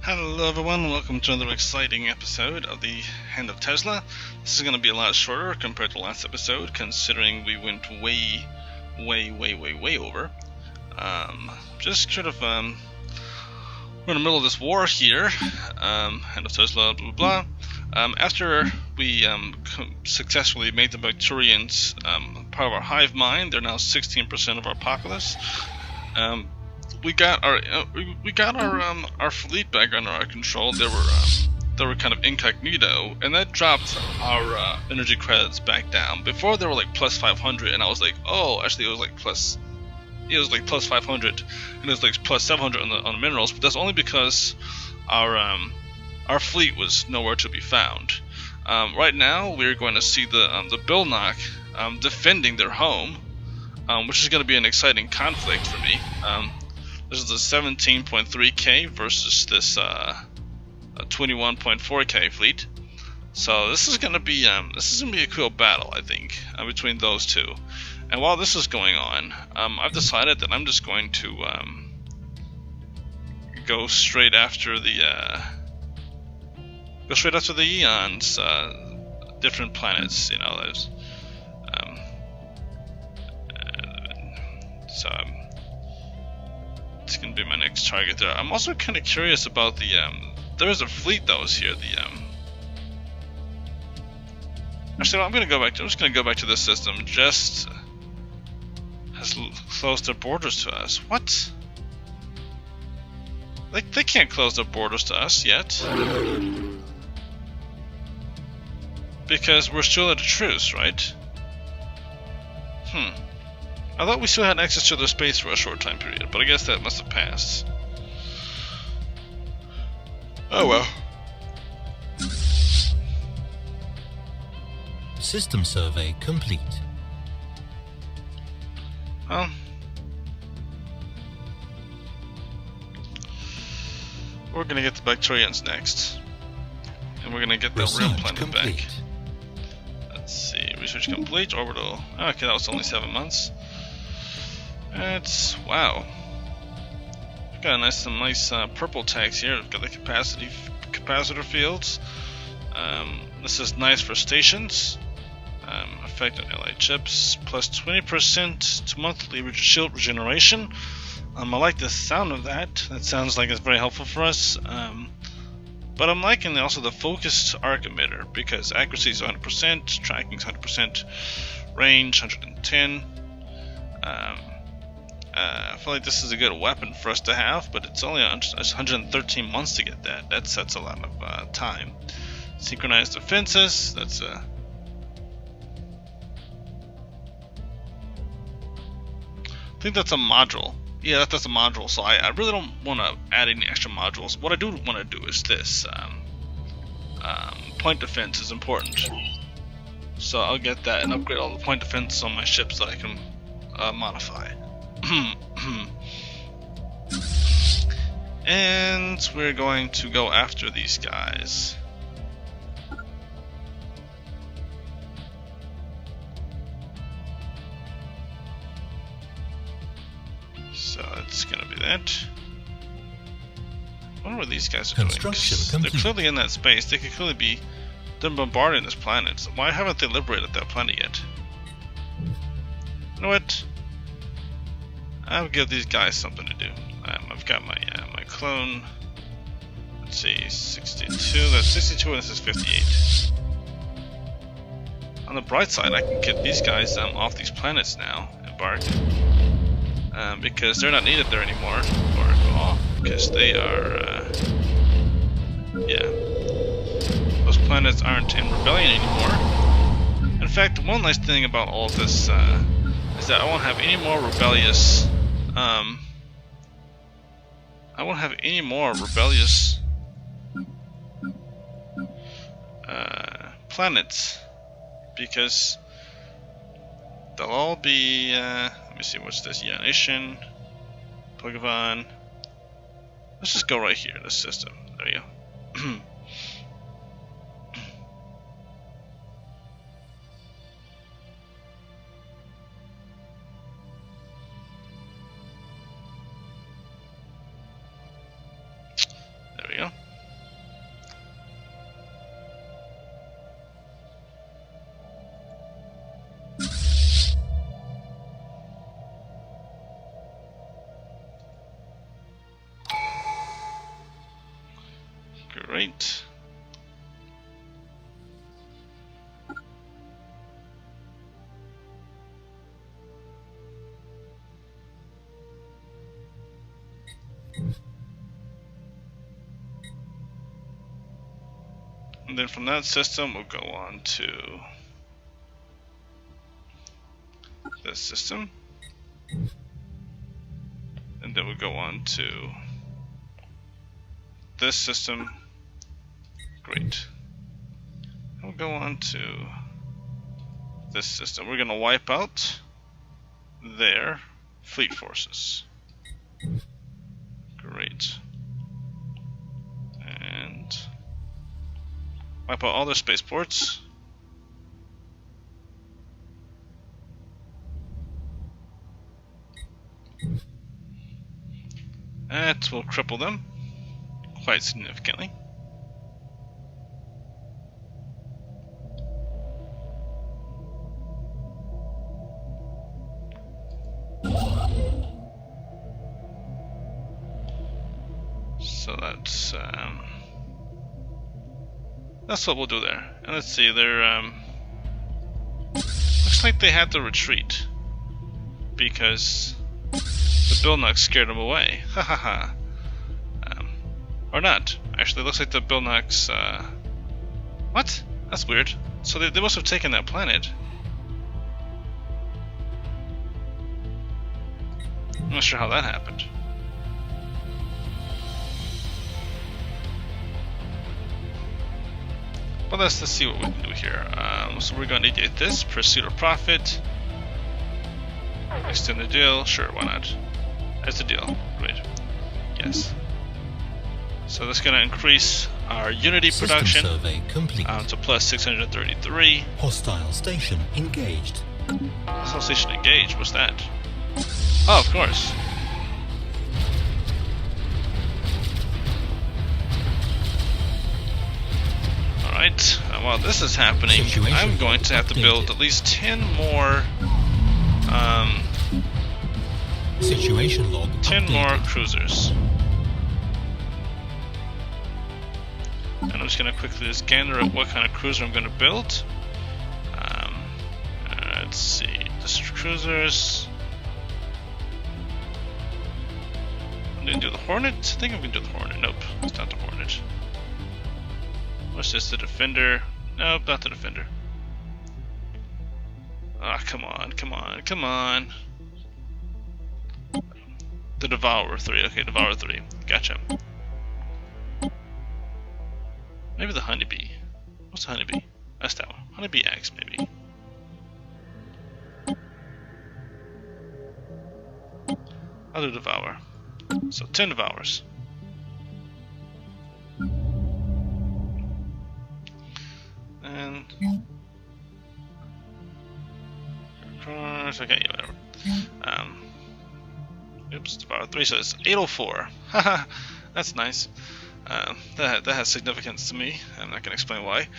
Hello everyone, welcome to another exciting episode of the Hand of Tezla. This is going to be a lot shorter compared to the last episode, considering we went way over. Just sort of, we're in the middle of this war here, Hand of Tezla, blah blah blah. After we successfully made the Bacterians part of our hive mind, they're now 16% of our populace. We got our fleet back under our control. They were kind of incognito, and that dropped our energy credits back down. Before they were like plus 500, and I was like, oh, actually it was like plus 500, and it was like plus 700 on the minerals. But that's only because our fleet was nowhere to be found. Right now we're going to see the Bilnoc defending their home, which is going to be an exciting conflict for me. This is a 17.3k versus this 21.4k fleet. So this is gonna be a cool battle, I think, between those two. And while this is going on, I've decided that I'm just going to go straight after the Eons, different planets. You know, there's it's gonna be my next target there. I'm also kind of curious about the there is a fleet that was here. Actually, I'm just gonna go back to this system. Just has closed their borders to us. What? Like, they can't close their borders to us yet, because we're still at a truce, right? I thought we still had access to their space for a short time period, but I guess that must have passed. Oh well. System survey complete. Well, we're gonna get the Bacterians next, and we're gonna get the real planet back. Let's see, research complete, orbital. Okay, that was only 7 months. Wow. We've got some nice purple tags here. We've got the capacitor fields. This is nice for stations. Effect on allied chips. Plus 20% to monthly shield regeneration. I like the sound of that. That sounds like it's very helpful for us. But I'm liking also the focused arc emitter, because accuracy is 100%, tracking is 100%, range 110. I feel like this is a good weapon for us to have, but it's only 113 months to get that. That's a lot of time. Synchronized defenses. That's I think that's a module. Yeah, that's a module. So I really don't want to add any extra modules. What I do want to do is this. Point defense is important. So I'll get that and upgrade all the point defense on my ships that I can modify. And we're going to go after these guys. So it's gonna be that. I wonder what these guys are doing. They're clearly in that space. They could clearly be bombarding this planet. So why haven't they liberated that planet yet? You know what? I'll give these guys something to do. I've got my clone. Let's see, 62. That's 62, and this is 58. On the bright side, I can get these guys off these planets now, embark, because they're not needed there anymore, because they are, yeah, those planets aren't in rebellion anymore. In fact, one nice thing about all of this is that I won't have any more rebellious. I won't have any more rebellious planets, because they'll all be. Let me see, what's this? Yeon Nation, Pokemon. Let's just go right here. This system. There you go. There we go. Great. And then from that system, we'll go on to this system. And then we'll go on to this system. Great. And we'll go on to this system. We're going to wipe out their fleet forces. Great. And wipe out all their spaceports. That will cripple them quite significantly. So that's what we'll do there. And let's see, they're looks like they had to retreat because the Bilnoc scared them away. Ha ha ha. Or not. Actually, it looks like the Bilnoc's what? That's weird. So they must have taken that planet. I'm not sure how that happened. But let's see what we can do here. So we're going to negate this. Pursuit of profit. Extend the deal. Sure, why not? That's the deal. Great. Yes. So that's going to increase our Unity production to plus 633. Hostile station engaged. Hostile station engaged? What's that? Oh, of course. Alright, while this is happening, I'm going to have to build at least 10 more Situation log 10 updated. more cruisers. And I'm just going to quickly just gander at what kind of cruiser I'm going to build. Let's see, just cruisers. I'm going to do the Hornet. I think I'm going to do the Hornet. Nope, it's not the Hornet. What's this, the Defender? Nope, not the Defender. Ah, come on, come on, come on. The Devourer 3. Okay, Devourer 3. Gotcha. Maybe the Honeybee. What's the Honeybee? That's that one. Honeybee X, maybe. I'll do Devour. So 10 Devours. And okay, whatever. Oops, Devour 3, so it's 804. Haha, that's nice. That has significance to me. I'm not gonna explain why.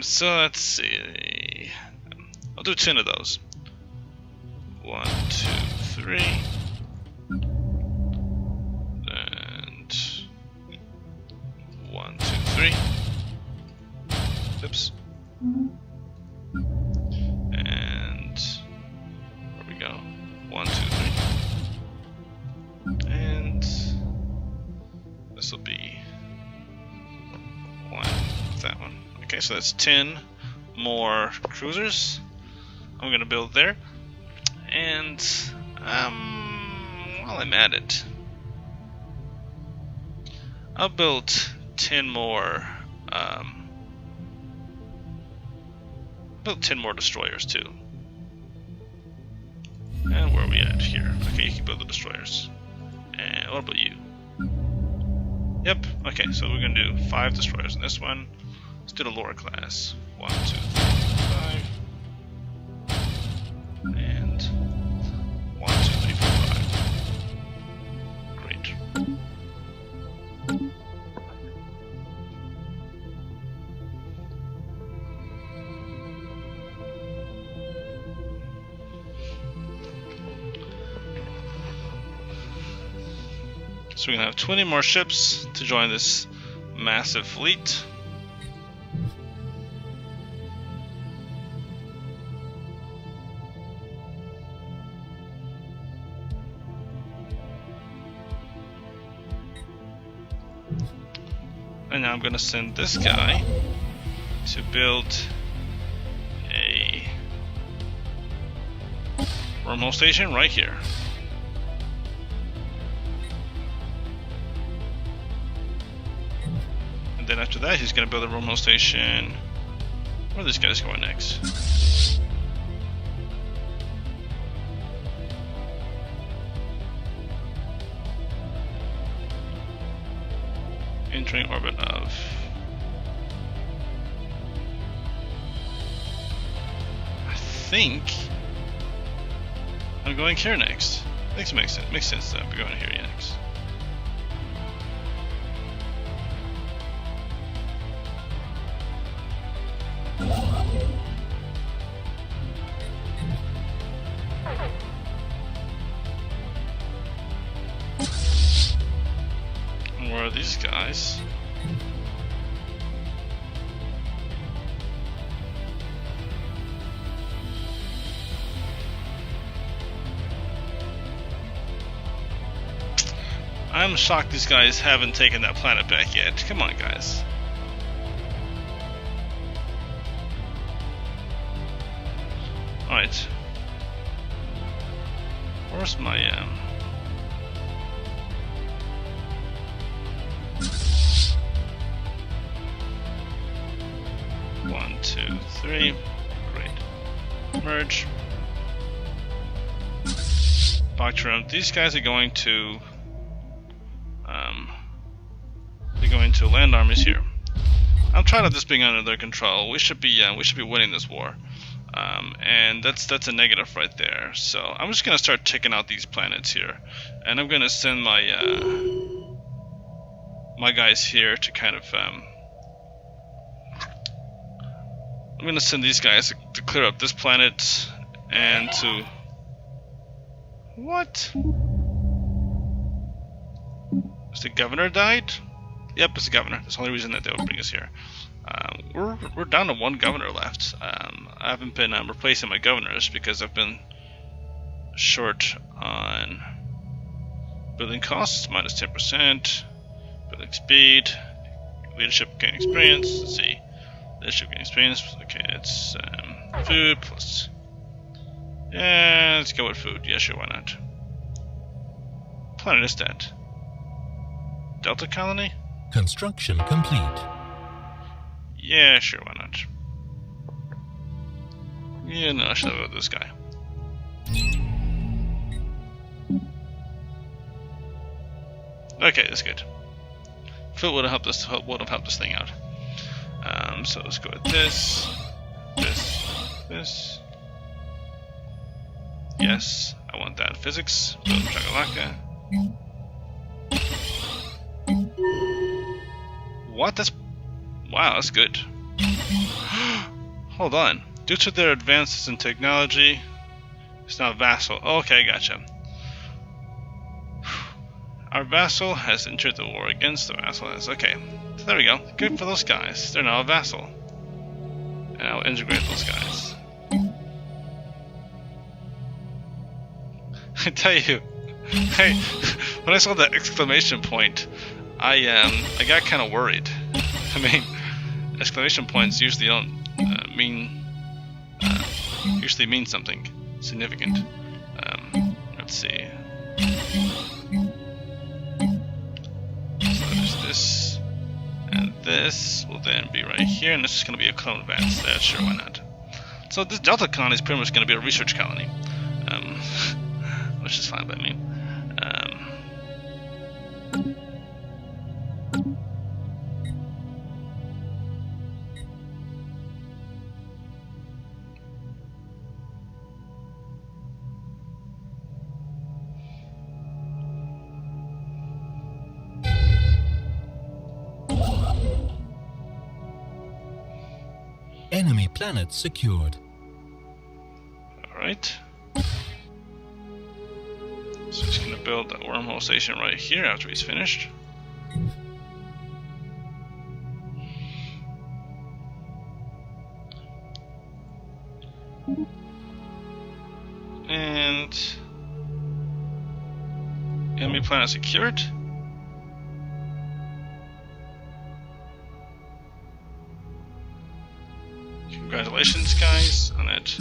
So let's see. I'll do 10 of those. 1, 2, 3. And 1, 2, 3. Oops. And where we go? 1, 2, 3. And this will be 1 with that one. Okay, so that's 10 more cruisers I'm gonna build there. And while I'm at it, I'll build 10 more. Build 10 more destroyers too. And where are we at here? Okay, you can build the destroyers. And what about you? Yep. Okay, so we're gonna do 5 destroyers in this one. Let's do the lower class. 1, 2, 3, 5. And 1, 2, 3, 4, 5. Great. So we're gonna have 20 more ships to join this massive fleet. And now I'm gonna send this guy to build a wormhole station right here. And then after that, he's gonna build a wormhole station. Where are these guys going next? Entering orbit of... I think I'm going here next. I think it makes sense that we're going here next. Where are these guys? I'm shocked these guys haven't taken that planet back yet. Come on, guys. Alright. Where's my, 1, 2, 3. Great. Merge. Bacterium. These guys are going to land armies here. I'm trying to this being under their control. We should be winning this war. And that's a negative right there. So I'm just gonna start taking out these planets here, and I'm gonna send my my guys here to kind of I'm gonna send these guys to clear up this planet and to what? Has the governor died? Yep, it's the governor. That's the only reason that they would bring us here. We're down to one governor left. I haven't been replacing my governors because I've been short on building costs, minus 10%, building speed, leadership gain experience. Let's see, leadership gain experience. Okay, it's food plus. Yeah, let's go with food. Yeah, sure, why not? Planet is that? Delta colony? Construction complete. Yeah, sure, why not? Yeah, no, I should have got this guy. Okay, that's good. Foot would have helped this. Would have helped this thing out. So let's go with this, this. Yes, I want that. Physics. Build Chakalaka. What? That's wow. That's good. Hold on. Due to their advances in technology, it's now vassal. Okay, gotcha. Our vassal has entered the war against the vassal. Okay, so there we go. Good for those guys. They're now a vassal. And I'll integrate those guys. I tell you, when I saw that exclamation point, I got kind of worried. I mean, exclamation points usually don't usually mean something significant. Let's see. So there's this, and this will then be right here, and this is going to be a clone of Vance. Yeah, sure, why not? So this Delta colony is pretty much going to be a research colony, which is fine by me. Enemy planet secured. Alright. So he's going to build that wormhole station right here after he's finished. planet secured. Congratulations, guys, on that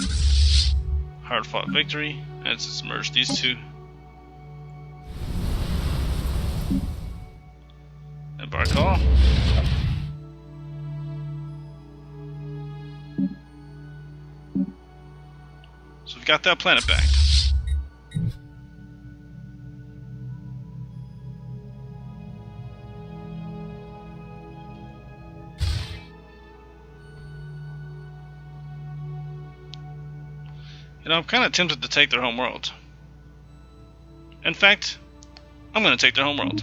hard-fought victory. Let's just merge these two. Embark all. So we've got that planet back. You know, I'm kind of tempted to take their home world. In fact, I'm going to take their home world.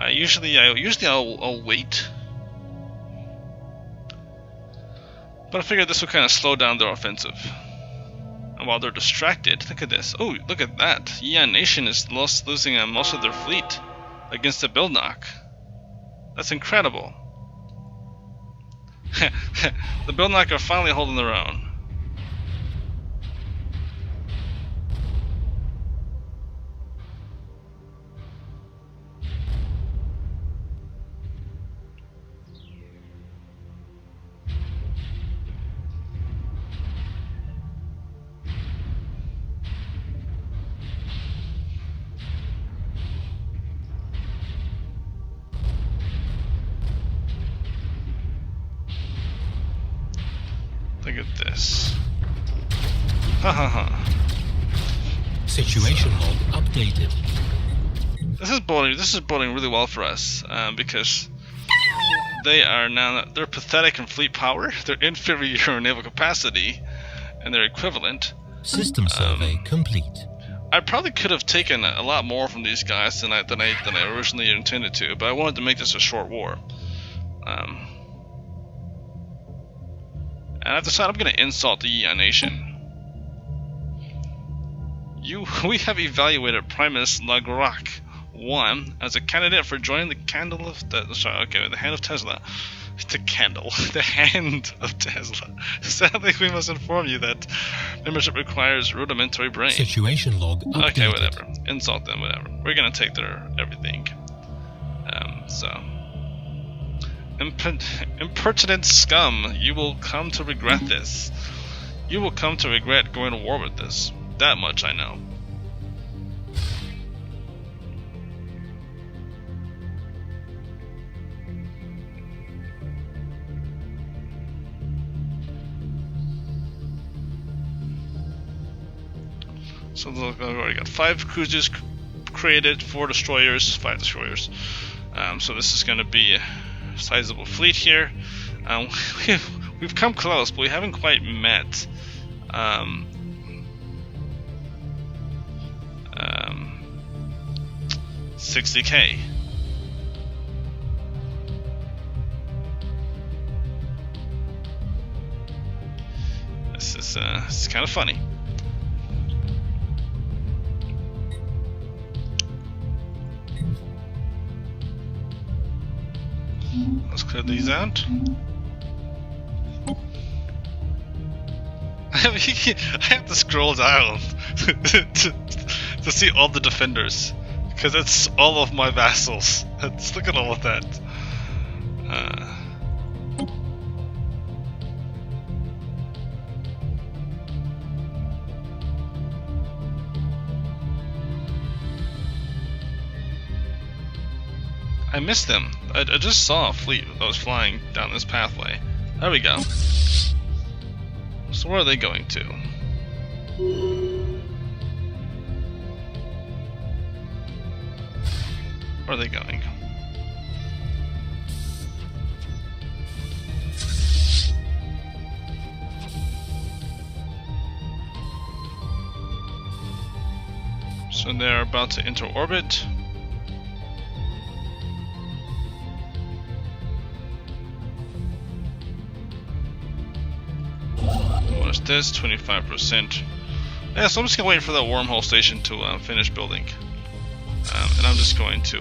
Usually I'll wait, but I figured this will kind of slow down their offensive. And while they're distracted, look at this. Oh, look at that! Yeon Nation is losing most of their fleet against the Bilnoc. That's incredible. The Bilnoc are finally holding their own. Look at this. Ha ha ha. Situation log updated. This is boding really well for us, because they're pathetic in fleet power, they're inferior in naval capacity, and they're equivalent. System survey complete. I probably could have taken a lot more from these guys than I originally intended to, but I wanted to make this a short war. And I've decided I'm going to insult the Yeon Nation. We have evaluated Primus Lagrak 1 as a candidate for joining the Hand of Tezla. The Hand of Tezla. Sadly, we must inform you that membership requires rudimentary brain. Situation log updated. Okay, whatever. Insult them, whatever. We're going to take their everything. Impertinent scum, you will come to regret this. You will come to regret going to war with this. That much I know. So look, I've already got 5 cruisers created, 4 destroyers, 5 destroyers. So this is going to be sizable fleet here. We've come close, but we haven't quite met 60k. This is kind of funny. Let's clear these out. I have to scroll down to see all the defenders, because it's all of my vassals. Look at all of that. I missed them. I just saw a fleet that was flying down this pathway. There we go. So where are they going to? Where are they going? So they're about to enter orbit. What is this? 25%. Yeah, so I'm just gonna wait for that wormhole station to finish building, and I'm just going to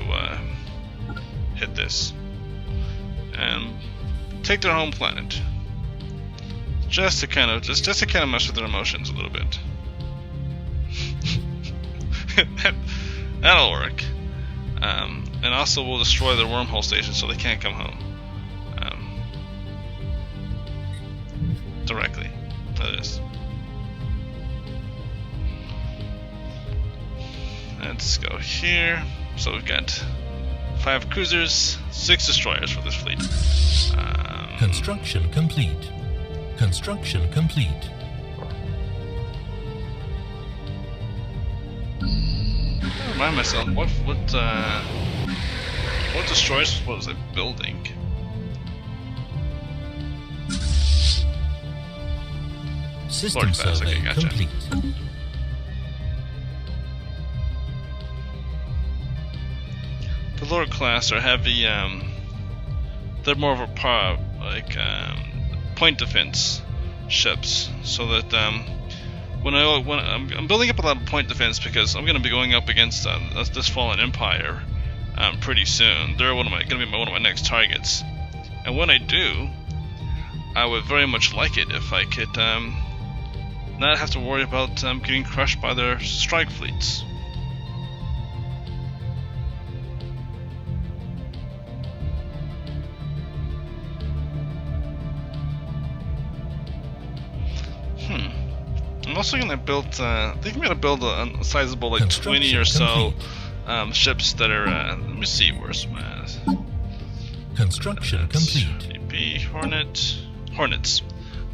hit this. take their home planet. Just to kind of mess with their emotions a little bit. That'll work. And also we'll destroy their wormhole station so they can't come home. Directly. That is. Let's go here. So we've got 5 cruisers, 6 destroyers for this fleet. Construction complete. Construction complete. I remind myself what destroyers was I building? System survey okay, gotcha. complete. The lower class are heavy. They're more of a point defense ships, so that when I'm building up a lot of point defense because I'm going to be going up against this fallen empire pretty soon. They're going to be one of my next targets, and when I do, I would very much like it if I could not have to worry about getting crushed by their strike fleets. I'm also gonna build. I think I'm gonna build a sizable, like 20 or so ships that are. Let me see, where's my construction complete. VP Hornets. I'm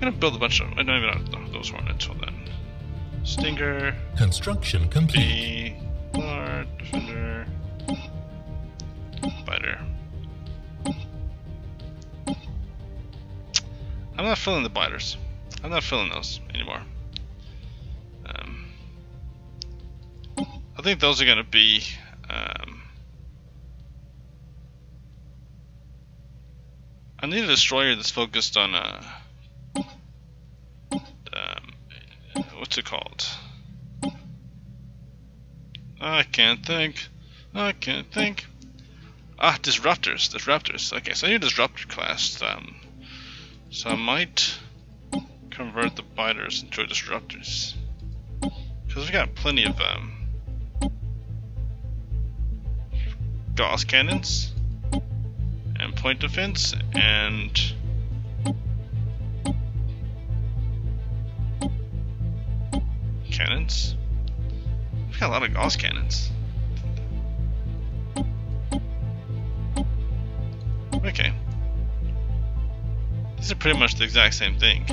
gonna build a bunch of. I don't even know those Hornets. Hold on. Stinger. Construction complete. Lord, Defender, Fighter. I'm not filling the biters. I'm not filling those anymore. I think those are going to be I need a destroyer that's focused on what's it called? I can't think. Disruptors. Okay, so I need a disruptor class. So I might convert the biters into disruptors. Because we've got plenty of Gauss cannons and point defense and cannons. We've got a lot of Gauss cannons. Okay. These are pretty much the exact same thing.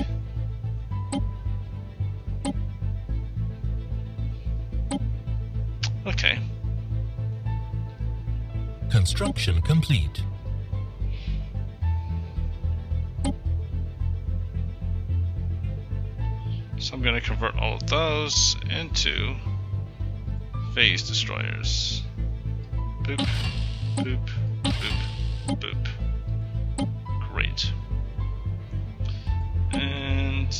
Okay. Construction complete. So I'm going to convert all of those into phase destroyers. Boop, boop, boop, boop. Great. And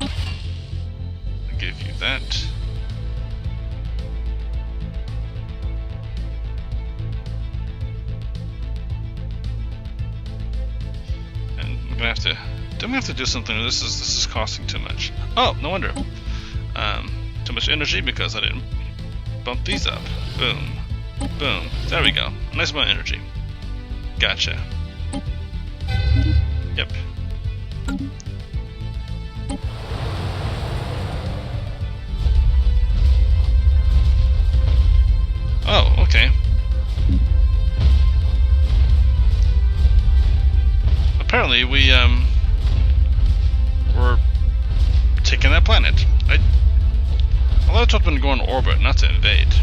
I'll give you that. I'm gonna have to do something. This is costing too much. Oh, no wonder. Too much energy because I didn't bump these up. Boom, boom. There we go. Nice amount of energy. Gotcha. Yep. Oh, okay. Apparently we're taking that planet. Although I told them to go in orbit, not to invade.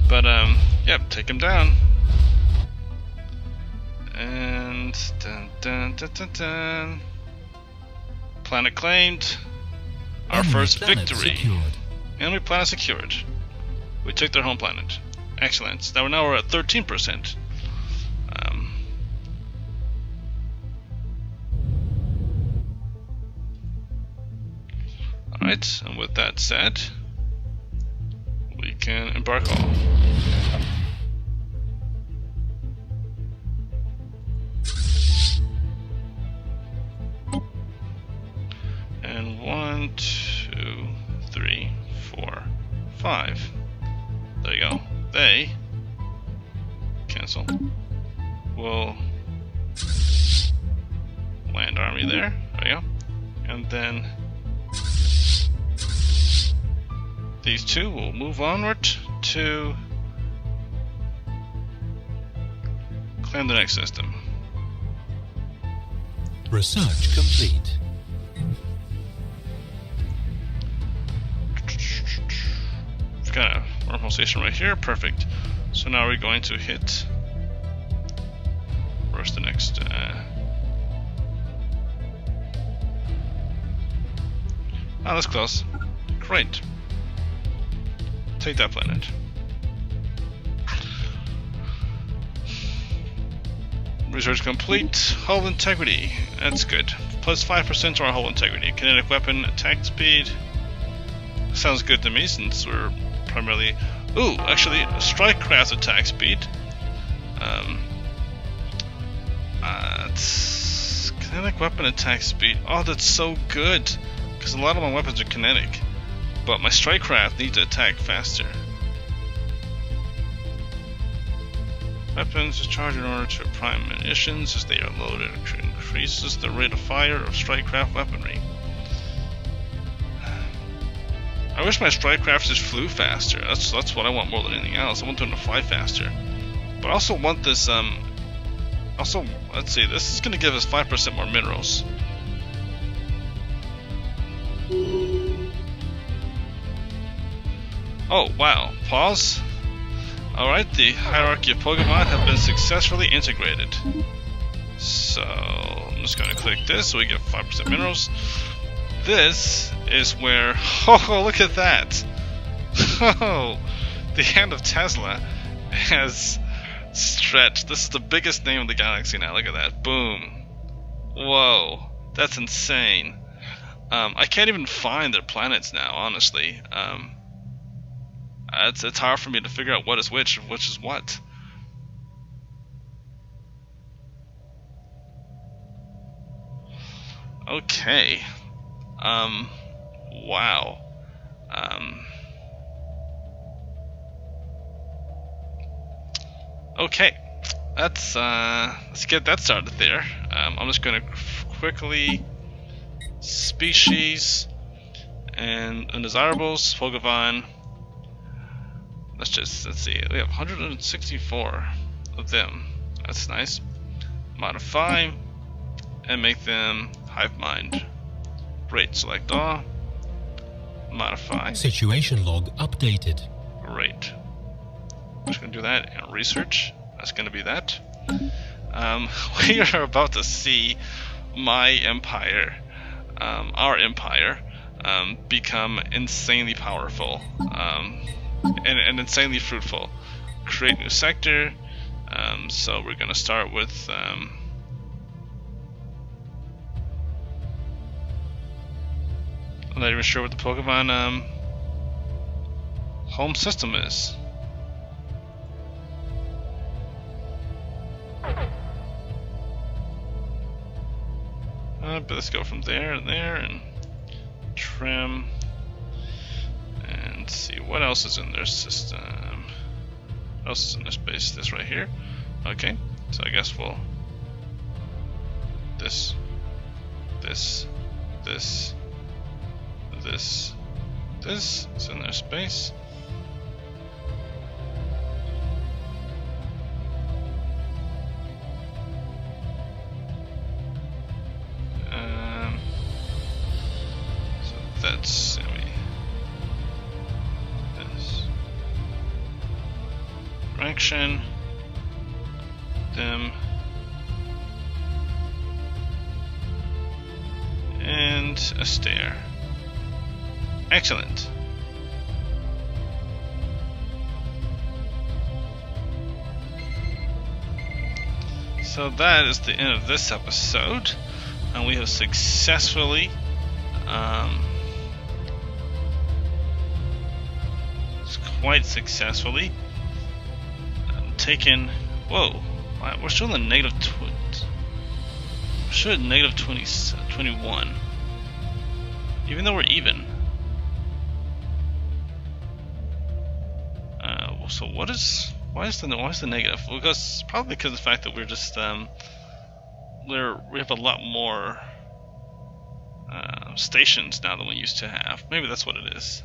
But yep, take him down. And dun dun dun dun dun. Planet claimed. Our Enemy first planet victory. secured. Enemy planet secured. We took their home planet. Excellent. Now we're at 13%. Alright, and with that said, we can embark all. 5. There you go. They cancel. We'll land army there. There you go. And then these two will move onward to claim the next system. Research complete. We've got a wormhole station right here. Perfect. So now we're going to hit. Where's the next? Oh, that's close. Great. Take that planet. Research complete. Hull integrity. That's good. Plus 5% to our hull integrity. Kinetic weapon attack speed. Sounds good to me since we're primarily. Ooh, actually, strike craft attack speed. It's kinetic weapon attack speed. Oh, that's so good. Because a lot of my weapons are kinetic. But my strike craft needs to attack faster. Weapons discharged in order to prime munitions as they are loaded. It increases the rate of fire of strike craft weaponry. I wish my strike craft just flew faster. That's what I want more than anything else. I want them to fly faster. But I also want this. Also, let's see. This is going to give us 5% more minerals. Oh wow! Pause. Alright, the hierarchy of Pokemon have been successfully integrated. So, I'm just gonna click this so we get 5% minerals. This is where... Oh, look at that! Oh, the hand of Tezla has stretched. This is the biggest name in the galaxy now, look at that. Boom. Whoa, that's insane. I can't even find their planets now, honestly. It's hard for me to figure out what is which is what. Okay. Wow. Okay. Let's get that started there. I'm just gonna quickly species and undesirables, Pokemon. Let's see, we have 164 of them. That's nice. Modify and make them hive mind. Great, select all. Modify. Situation log updated. Great. I'm just gonna do that and research. That's gonna be that. We are about to see my empire, our empire, become insanely powerful. And insanely fruitful. Create new sector. So we're gonna start with I'm not even sure what the Pokemon home system is. But let's go from there and there and trim. And see what else is in their system. What else is in their space? This right here. Okay, so I guess we'll this is in their space. So that's action them and a stair. Excellent. So that is the end of this episode, and we have successfully quite successfully taken. Whoa, we're still in negative 21, even though we're even. So why is the negative? Because probably because of the fact that we're just we have a lot more stations now than we used to have. Maybe that's what it is.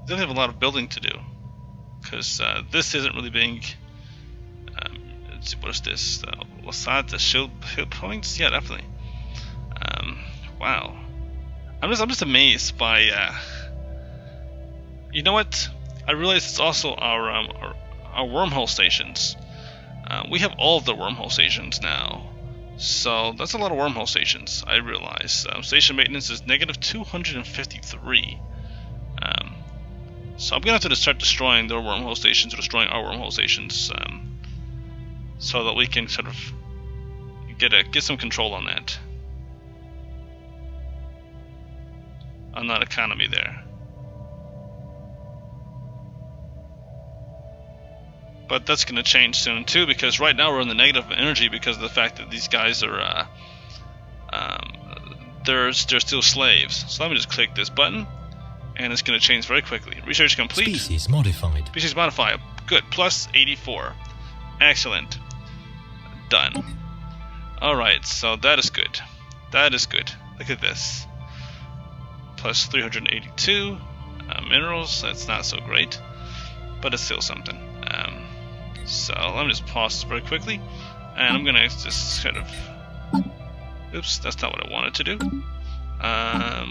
They have a lot of building to do because this isn't really being. Let's see, what is this? What's that? The shield points? Yeah, definitely. Wow. I'm just amazed by. You know what? I realize it's also our wormhole stations. We have all of the wormhole stations now, so that's a lot of wormhole stations. I realize station maintenance is negative 253. So I'm gonna have to start destroying their wormhole stations or destroying our wormhole stations, so that we can sort of get some control on that. On that economy there. But that's going to change soon too, because right now we're in the negative energy because of the fact that these guys are they're still slaves. So let me just click this button, and it's going to change very quickly. Research complete. Species modified. Species modified. Good. Plus 84. Excellent. Done. Alright, so that is good. That is good. Look at this. Plus 382 minerals. That's not so great, but it's still something. So let me just pause this very quickly, and I'm gonna just kind of. Oops, that's not what I wanted to do.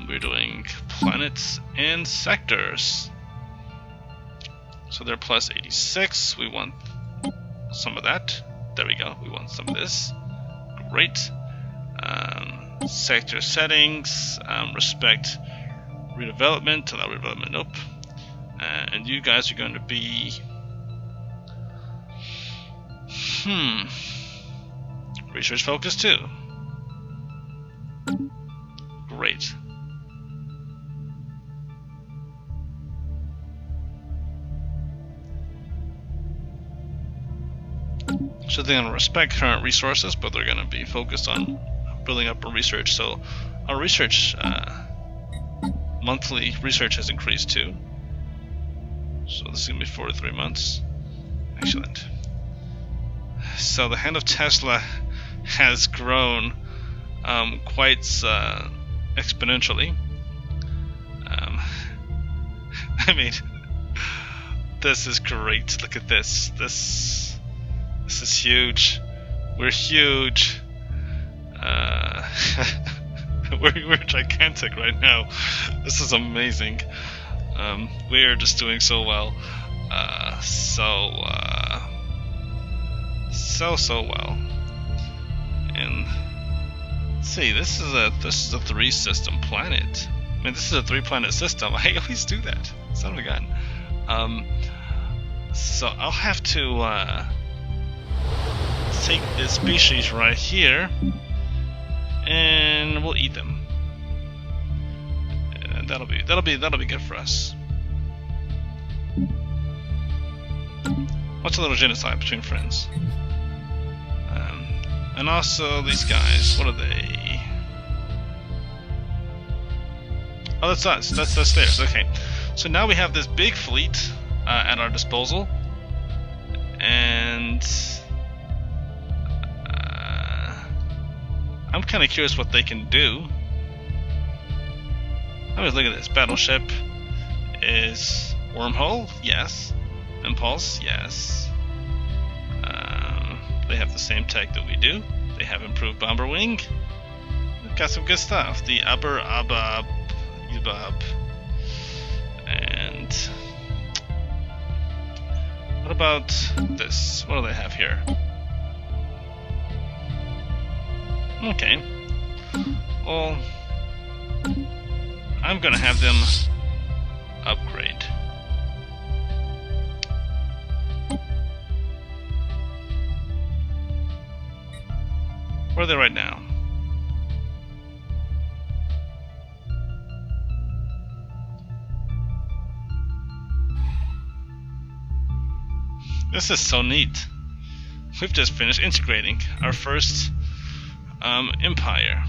We're doing planets and sectors. So they're plus 86. We want some of that. There we go. We want some of this. Great. Sector settings. Respect redevelopment. Allow redevelopment. Nope. And you guys are going to be. Research focus too. Great. So they're going to respect current resources, but they're going to be focused on building up our research. So our research, monthly research has increased too. So this is going to be 43 months. Excellent. So the hand of Tezla has grown quite exponentially. I mean, this is great. Look at this. This is huge. We're huge. We're gigantic right now. This is amazing. We are just doing so well. So well. And let's see, this is a 3-system planet. I mean, this is a 3-planet system. I always do that. Son of a gun. So I'll have to take this species right here, and we'll eat them. And that'll be good for us. What's a little genocide between friends? And also these guys, what are they? Oh, that's us. That's theirs. Okay. So now we have this big fleet at our disposal, and I'm kind of curious what they can do. Let me look at this. Battleship is wormhole, yes. Impulse, yes. They have the same tech that we do. They have improved bomber wing. They've got some good stuff. The Aber Abab Yubab. And what about this? What do they have here? Okay. Well, I'm gonna have them upgrade. Where are they right now? This is so neat. We've just finished integrating our first empire.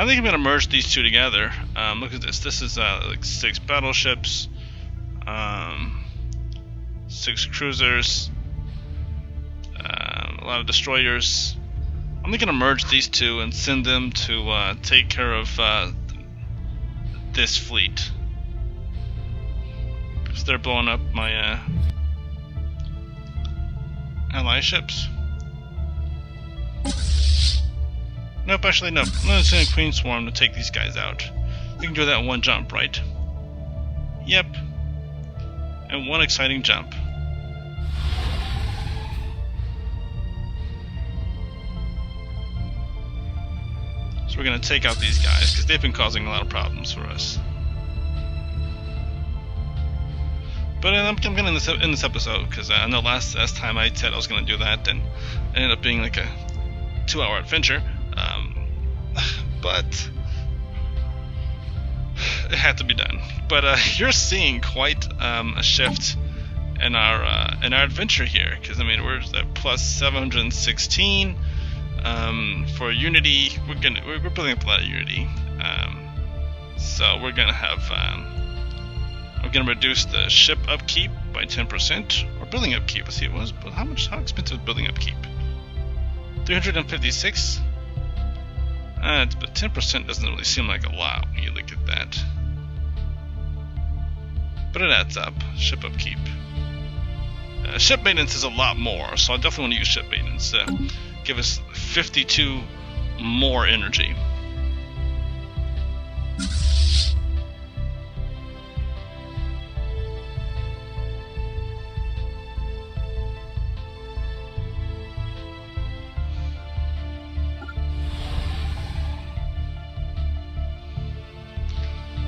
I think I'm gonna merge these two together. Look at this. This is like 6 battleships, 6 cruisers, a lot of destroyers. I'm gonna merge these two and send them to take care of this fleet, because they're blowing up my ally ships. Nope, actually nope. I'm gonna send a Queen Swarm to take these guys out. We can do that in one jump, right? Yep. And one exciting jump. So we're gonna take out these guys because they've been causing a lot of problems for us. But I'm gonna end this episode because I know last time I said I was gonna do that, and it ended up being like a 2-hour adventure. But it had to be done. But you're seeing quite a shift in our adventure here, because I mean we're at plus 716 for Unity. We're building up a lot of Unity. So we're gonna have we're gonna reduce the ship upkeep by 10%, or building upkeep. Let's see, it was, but how expensive is building upkeep? 356. But 10% doesn't really seem like a lot when you look at that. But it adds up. Ship upkeep. Ship maintenance is a lot more, so I definitely want to use ship maintenance to give us 52 more energy.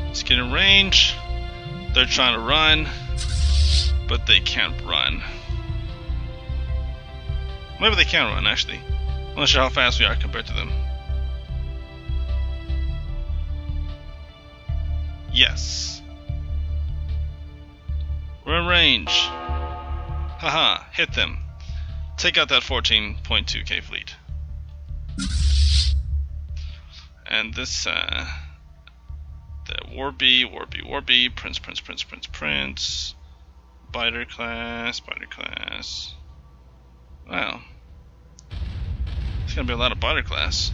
Let's get in range. They're trying to run, but they can't run. Maybe they can run, actually. I'm not sure how fast we are compared to them. Yes. We're in range. Haha, hit them. Take out that 14.2k fleet. And this, the Warby, Prince, Biter class. Wow. There's gonna be a lot of Biter class.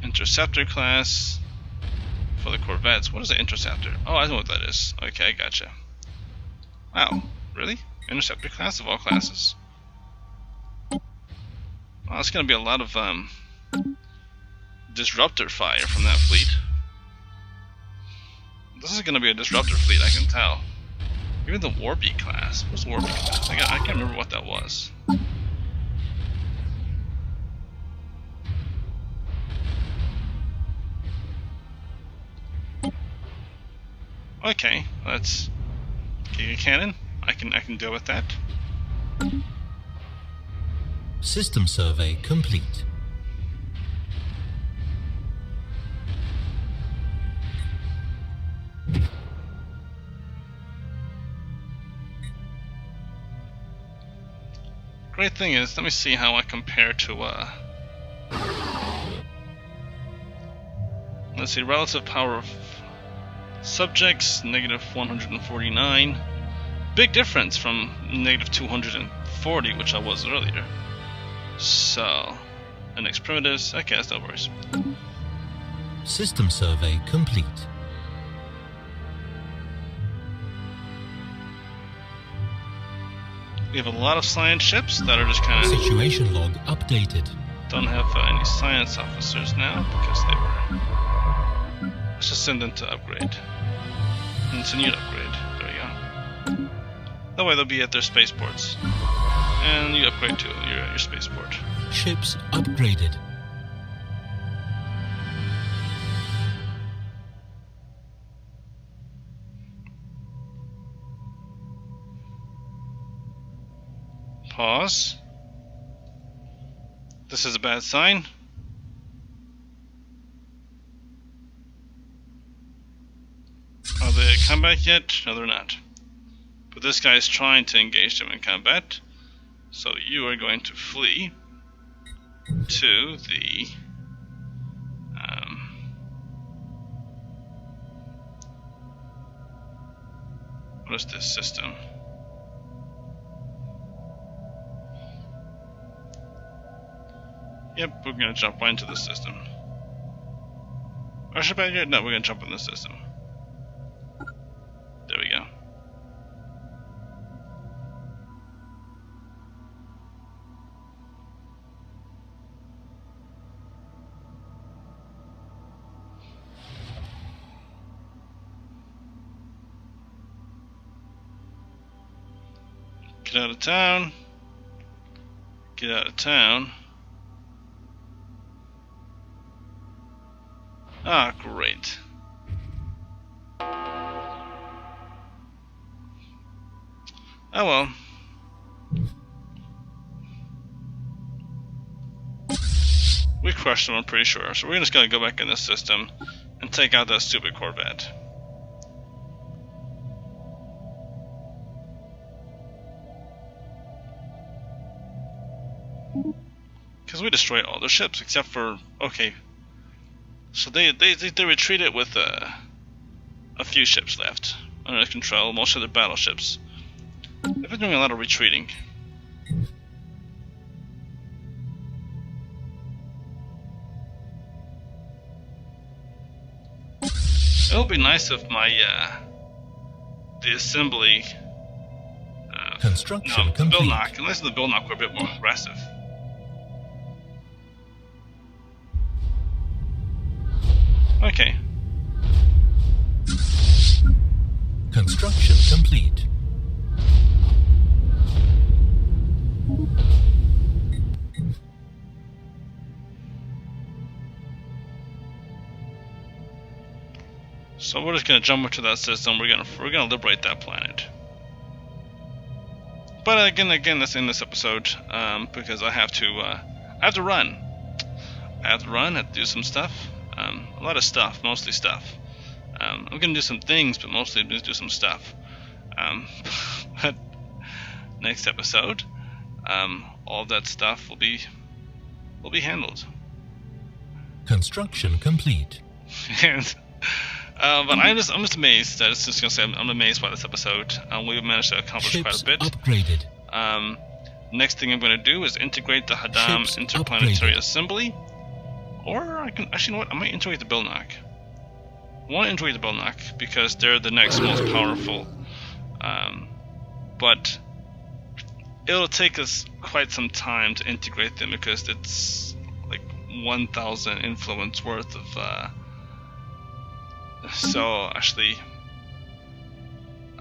Interceptor class for the corvettes. What is an interceptor? Oh, I know what that is. Okay, I gotcha. Wow, really? Interceptor class of all classes. Wow, it's gonna be a lot of disruptor fire from that fleet. This is gonna be a disruptor fleet, I can tell. Even the Warby class. What's the Warby class? I can't remember what that was. Okay, let's Giga Cannon. I can deal with that. System survey complete. Great thing is, let me see how I compare to let's see, relative power of subjects, negative 149. Big difference from negative 240, which I was earlier. So, the next primitives, okay, that's no worries. System survey complete. We have a lot of science ships that are just kind of... Situation log updated. Don't have any science officers now because they were... Let's just send them to upgrade. And it's a new upgrade. There you go. That way they'll be at their spaceports. And you upgrade to your spaceport. Ships upgraded. Pause. This is a bad sign. Are they at combat yet? No, they're not. But this guy is trying to engage them in combat. So you are going to flee to the What is this system? Yep, we're gonna jump right into the system. Or should I? No, we're gonna jump in the system. There we go. Get out of town. Get out of town. Ah, great. Oh well. We crushed them, I'm pretty sure. So we're just gonna go back in this system and take out that stupid Corvette. Because we destroyed all their ships except for, okay. So they retreated with a few ships left under control, most of their battleships. They've been doing a lot of retreating. It would be nice if my the assembly construction the complete. Bilnoc, unless the Bilnoc were a bit more aggressive. Okay. Construction complete. So we're just gonna jump into that system. We're gonna liberate that planet. But again, that's in this episode because I have to run. I have to do some stuff. A lot of stuff, mostly stuff. I'm gonna do some things, but mostly just do some stuff. But next episode, all that stuff will be handled. Construction complete. And, but I'm just amazed. I was just gonna say I'm amazed by this episode. We've managed to accomplish Ships quite a bit. Upgraded. Next thing I'm gonna do is integrate the Haddam Ships interplanetary upgraded. assembly. Or I can actually, you know what? I might integrate the Bilnoc. I want to integrate the Bilnoc because they're the next most powerful. But it'll take us quite some time to integrate them because it's like 1,000 influence worth of. So actually,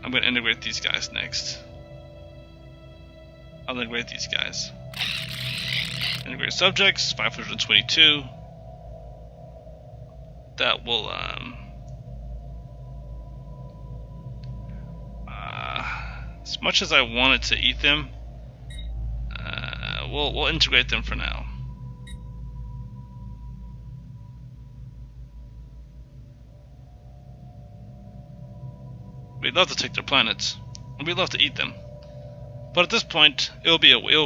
I'm going to integrate these guys next. I'll integrate these guys. Integrate subjects 522. That will as much as I wanted to eat them, we'll integrate them for now. We'd love to take their planets, and we'd love to eat them. But at this point, it'll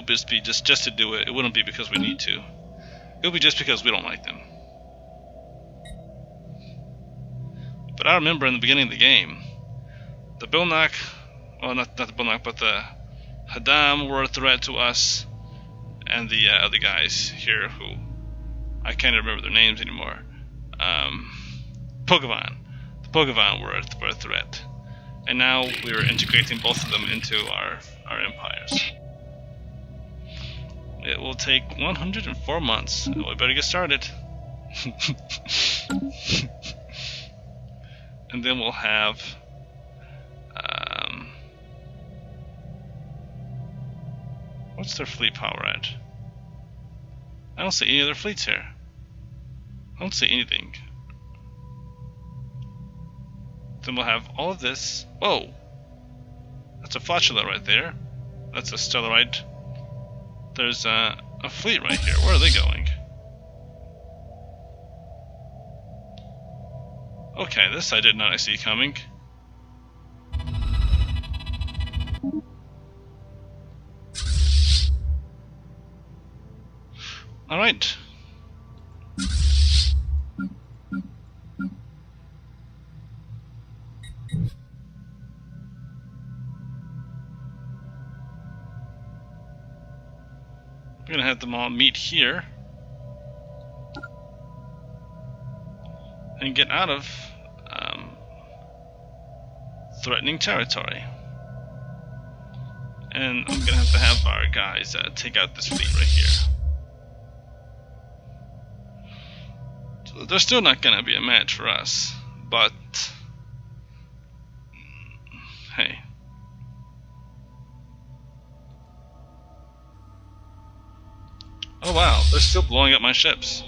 just be just to do it. It wouldn't be because we need to. It'll be just because we don't like them. But I remember in the beginning of the game, the Bilnoc, well, not the Bilnoc, but the Haddam were a threat to us, and the other guys here who I can't remember their names anymore. Pogavan. The Pogavan were a threat, and now we are integrating both of them into our empires. It will take 104 months. We better get started. And then we'll have what's their fleet power at? I don't see any other fleets here. I don't see anything. Then we'll have all of this. Whoa! That's a flotilla right there. That's a Stellarite. There's a fleet right here. Where are they going? Okay, this I did not see coming. Alright. We're gonna have them all meet here and get out of threatening territory. And I'm gonna have our guys take out this fleet right here. So they're still not gonna be a match for us, but hey. Oh wow, they're still blowing up my ships.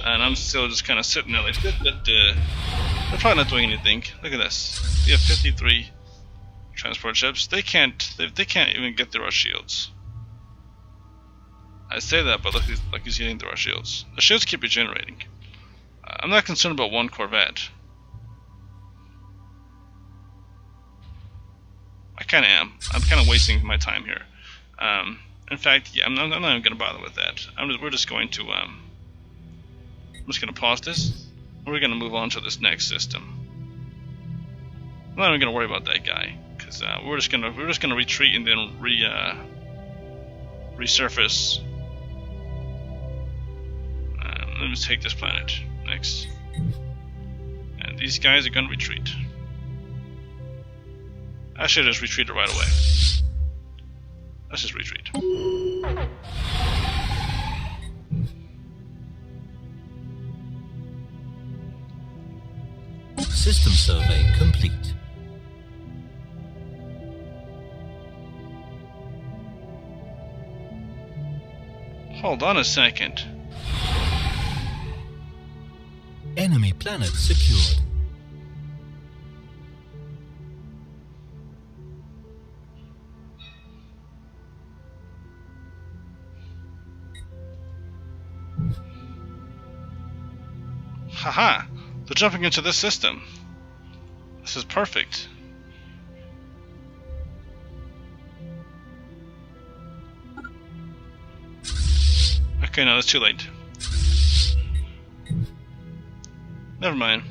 And I'm still just kind of sitting there like, they're probably not doing anything. Look at this. We have 53 transport ships. They can't even get through our shields. I say that, but look, like he's getting through our shields. The shields keep regenerating. I'm not concerned about one corvette. I kind of am. I'm kind of wasting my time here. In fact, yeah, I'm not even going to bother with that. We're just going to. I'm just going to pause this. We're going to move on to this next system. I'm not even going to worry about that guy because we're just going to retreat and then resurface. Let me take this planet next, and these guys are going to retreat. I should just retreat it right away. Let's just retreat. System survey complete. Hold on a second. Enemy planet secured. Haha! They're jumping into this system. This is perfect. Okay, no, that's too late. Never mind.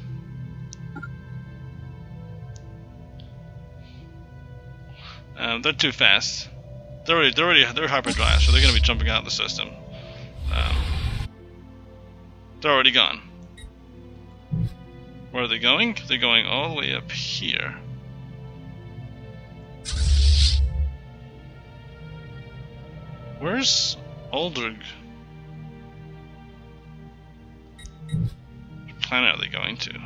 They're too fast. They're hyperdrive, so they're gonna be jumping out of the system. They're already gone. Where are they going? They're going all the way up here. Where's Aldrich? What planet are they going to?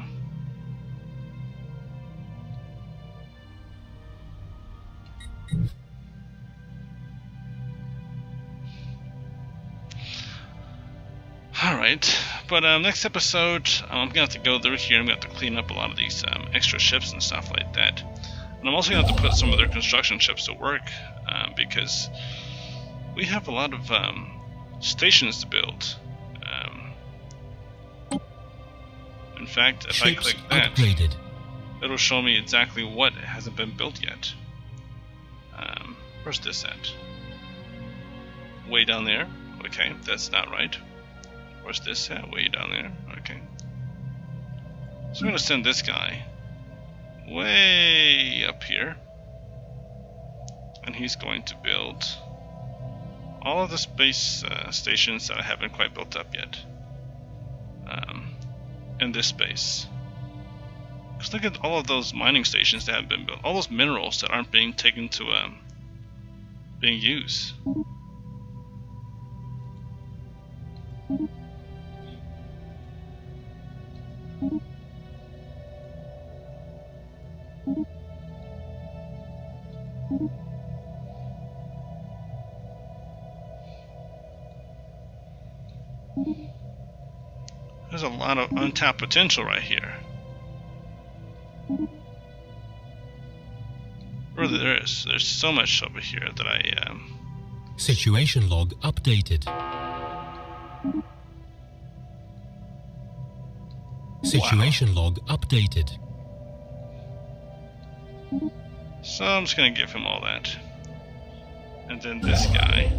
Alright, but next episode, I'm gonna have to go through here and I'm gonna have to clean up a lot of these extra ships and stuff like that. And I'm also gonna have to put some of their construction ships to work because we have a lot of stations to build. In fact, if ships I click that, upgraded. It'll show me exactly what hasn't been built yet. Where's this at? Way down there. Okay, that's not right. Where's this at? Way down there. Okay. So I'm going to send this guy way up here. And he's going to build all of the space stations that I haven't quite built up yet. In this space. Because look at all of those mining stations that haven't been built. All those minerals that aren't being taken to being used. There's a lot of untapped potential right here. Really, there is. There's so much over here that I Situation log updated. Situation log updated. So I'm just gonna give him all that. And then this guy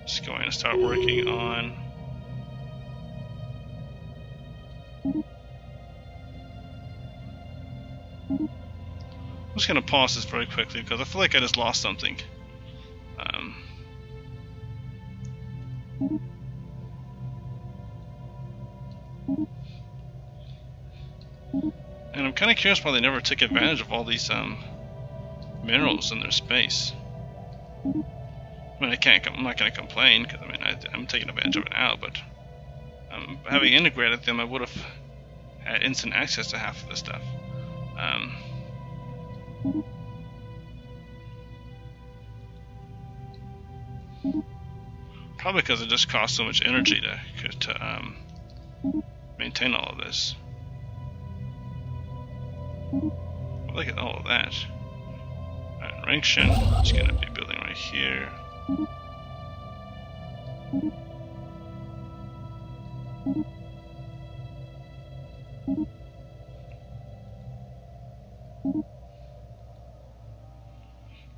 is going to start working on I'm just gonna pause this very quickly because I feel like I just lost something. And I'm kind of curious why they never took advantage of all these minerals in their space. I mean, I'm not going to complain, because I mean, I'm taking advantage of it now, but having integrated them, I would have had instant access to half of this stuff. Probably because it just costs so much energy to maintain all of this. Look at all of that. Alright, Rankshin is going to be building right here.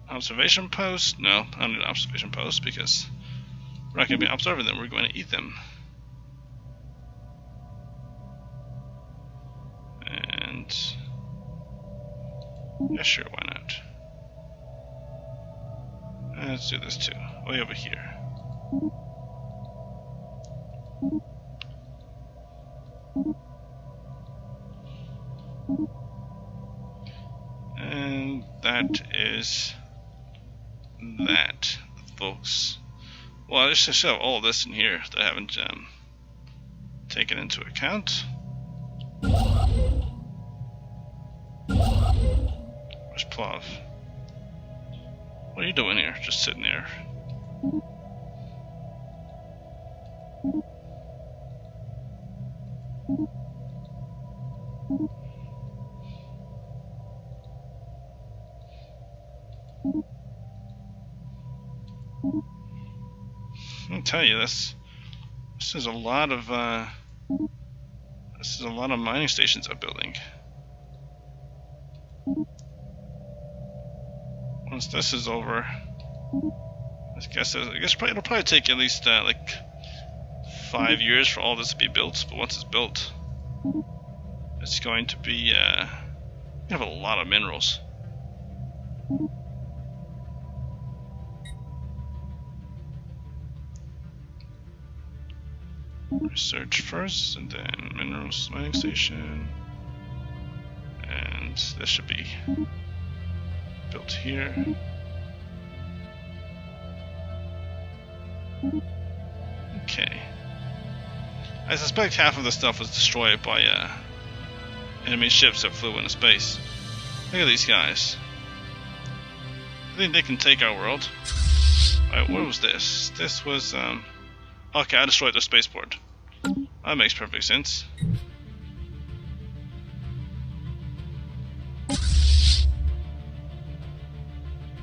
Observation post? No, I don't need an observation post because we're not going to be observing them, we're going to eat them. And yeah, sure, why not? Let's do this too, way over here. And that is that, folks. Well, I just show all this in here that I haven't taken into account. Where's Plov? What are you doing here? Just sitting there. I'll tell you, this is a lot of mining stations I'm building. Once this is over, I guess it'll probably take at least like 5 years for all this to be built. But once it's built, it's going to be you have a lot of minerals. Research first, and then minerals mining station, and this should be built here. Okay. I suspect half of the stuff was destroyed by enemy ships that flew into space. Look at these guys. I think they can take our world. Alright, what was this? This was okay, I destroyed their spaceport. That makes perfect sense.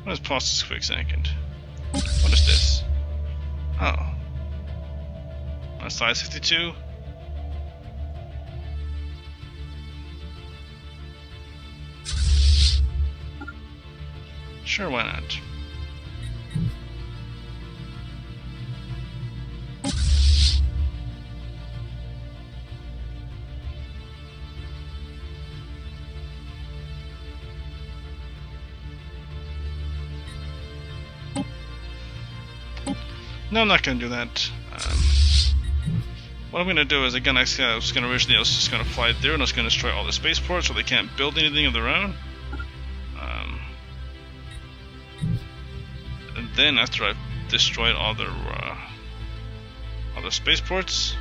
Let's pause this quick second. What is this? Oh. On side 62? Sure, why not? No, I'm not going to do that. What I'm going to do is, again, I was going to originally, I was just going to fly through and I was going to destroy all the spaceports so they can't build anything of their own. And then after I've destroyed all their spaceports,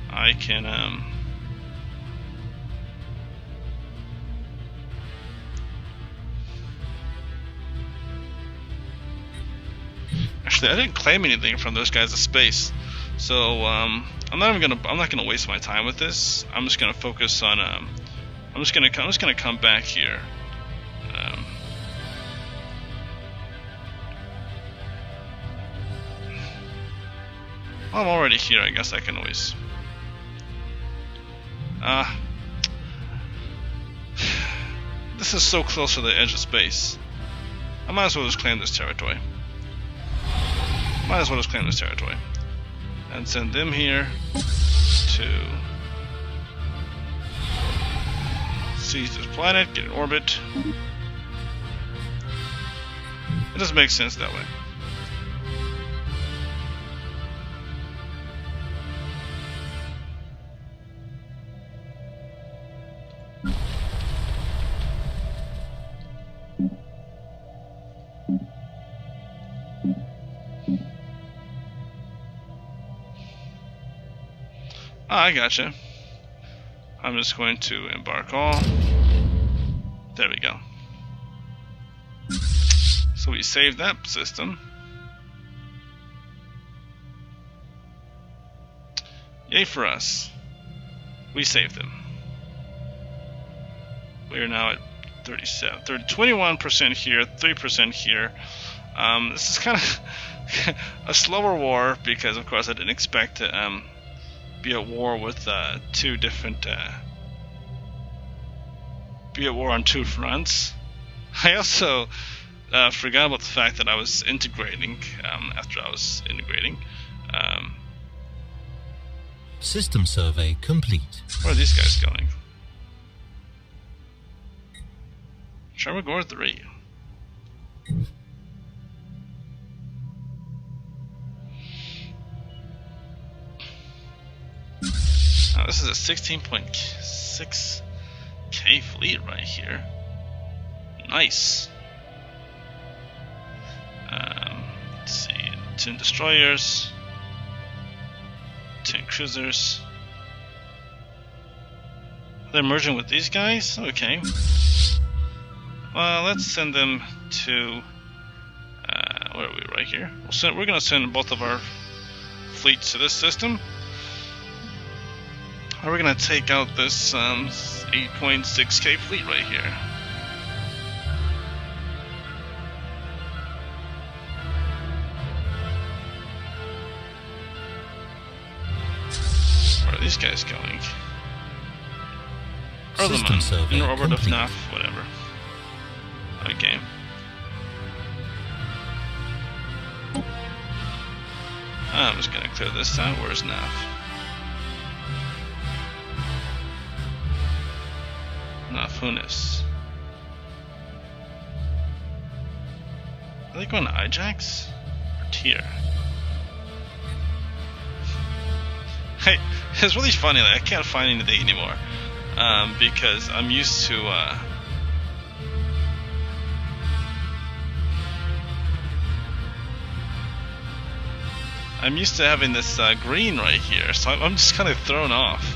I can actually, I didn't claim anything from those guys' space, so I'm not gonna waste my time with this. I'm just gonna focus on I'm just gonna come back here. I'm already here. I guess I can always. This is so close to the edge of space. I might as well just claim this territory. And send them here to seize this planet, get in orbit. It doesn't make sense that way. I gotcha. I'm just going to embark all. There we go. So we saved that system. Yay for us. We saved them. We are now at 21% here, 3% here. This is kind of a slower war because, of course, I didn't expect to be at war with two different. Be at war on two fronts. I also forgot about the fact that I was integrating after I was integrating. System survey complete. Where are these guys going? Sharmagor 3. Now this is a 16.6k fleet right here. Nice. Let's see, 10 destroyers, 10 cruisers. They're merging with these guys? Okay. Well, let's send them to... where are we? Right here. We're going to send both of our fleets to this system. And we're going to take out this 8.6k fleet right here. Where are these guys going? System survey in orbit of complete. NAF, whatever. Okay. I'm just gonna clear this out. Where's NAF? Nafunis. Are they going to Ajax? Or Tier? Hey, it's really funny, like, I can't find anything anymore. Because I'm used to having this green right here, so I'm just kind of thrown off.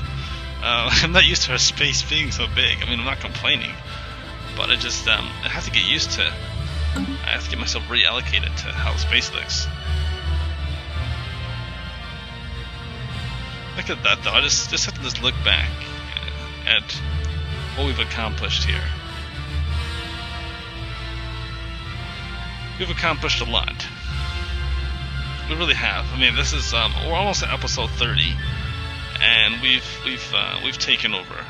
I'm not used to our space being so big. I mean, I'm not complaining, but I just I have to get used to. I have to get myself reallocated to how space looks. Look at that, though. I just have to look back at what we've accomplished here. We've accomplished a lot. We really have. I mean, this is we're almost at episode 30, and we've taken over.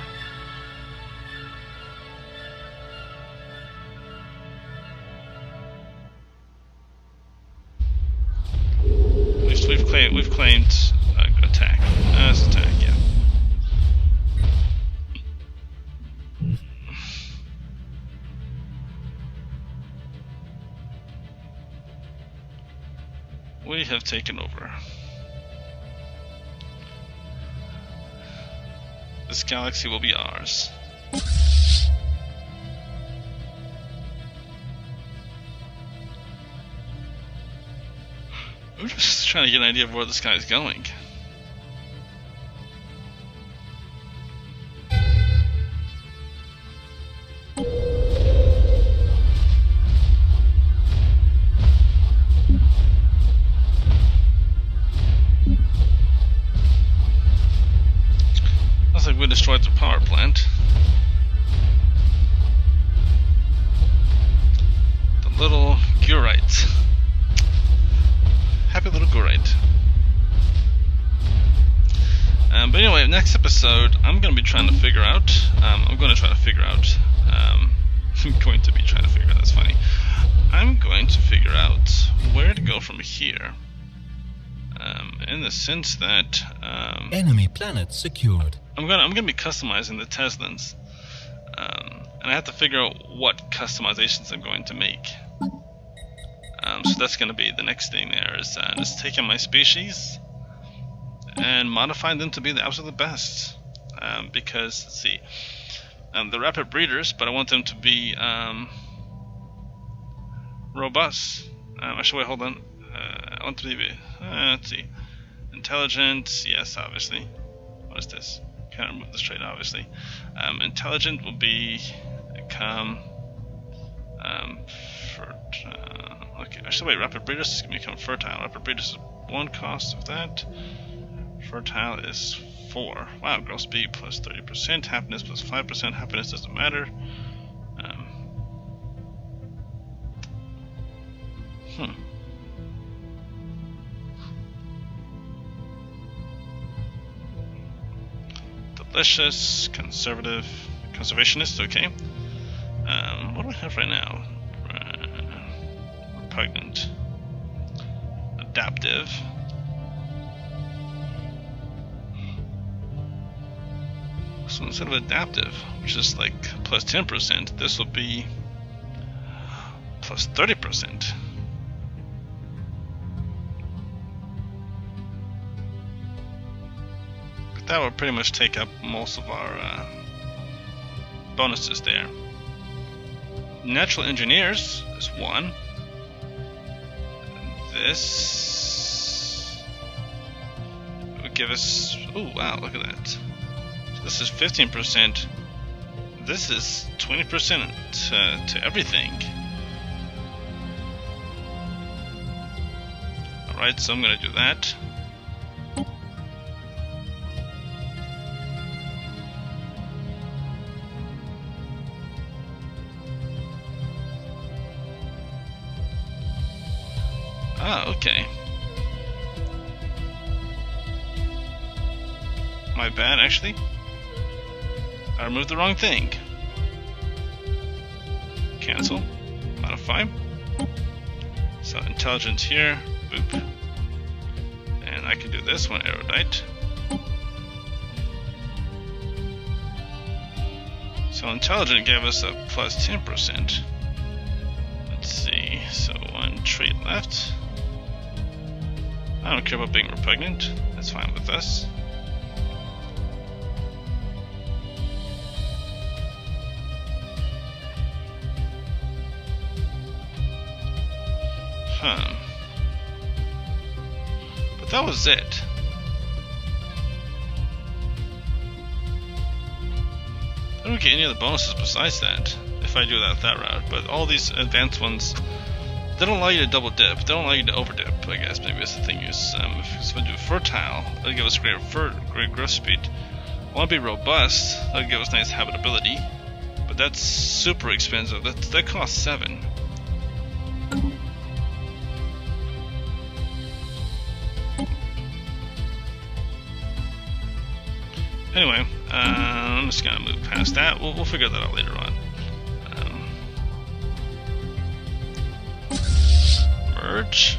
We've claimed attack. That's attack, yeah. We have taken over. This galaxy will be ours. I'm just trying to get an idea of where this guy's going. Looks like we destroyed the power plant. The little Gurite. Happy little Gurite. But anyway, next episode, I'm going to be trying to figure out. That's funny. I'm going to figure out where to go from here. In the sense that enemy planet secured. I'm gonna be customizing the Tezlans, and I have to figure out what customizations I'm going to make. So that's going to be the next thing. There is just taking my species and modifying them to be the absolute best. Because let's see, they're rapid breeders, but I want them to be robust. Actually, wait, hold on. I want to be let's see, intelligent. Yes, obviously. What is this? Can't remove this trait, obviously. Intelligent will become okay, actually wait, rapid breeders is going to become fertile. Rapid breeders is 1 cost of that. Fertile is 4. Wow, gross speed plus 30%, happiness plus 5%, happiness doesn't matter. Delicious, conservationist, okay. What do I have right now? Repugnant. Adaptive. So instead of adaptive, which is like plus 10%, this will be plus 30%. But that would pretty much take up most of our bonuses there. Natural engineers is 1. This would give us, oh wow, look at that. So this is 15%. This is 20% to everything. Alright, so I'm gonna do that. Ah, okay. My bad, actually. I removed the wrong thing. Cancel. Modify. So intelligence here. Boop. And I can do this one, erudite. So intelligent gave us a plus 10%. Let's see. So 1 trait left. I don't care about being repugnant. That's fine with us. But that was it. I don't get any other bonuses besides that if I do that route. But all these advanced ones, they don't allow you to double dip. They don't allow you to over dip. I guess maybe that's the thing. Is if we do fertile, that'll give us great growth speed. Want to be robust? That'll give us nice habitability. But that's super expensive. That costs 7. Anyway, I'm just gonna move past that. We'll figure that out later on. Merge.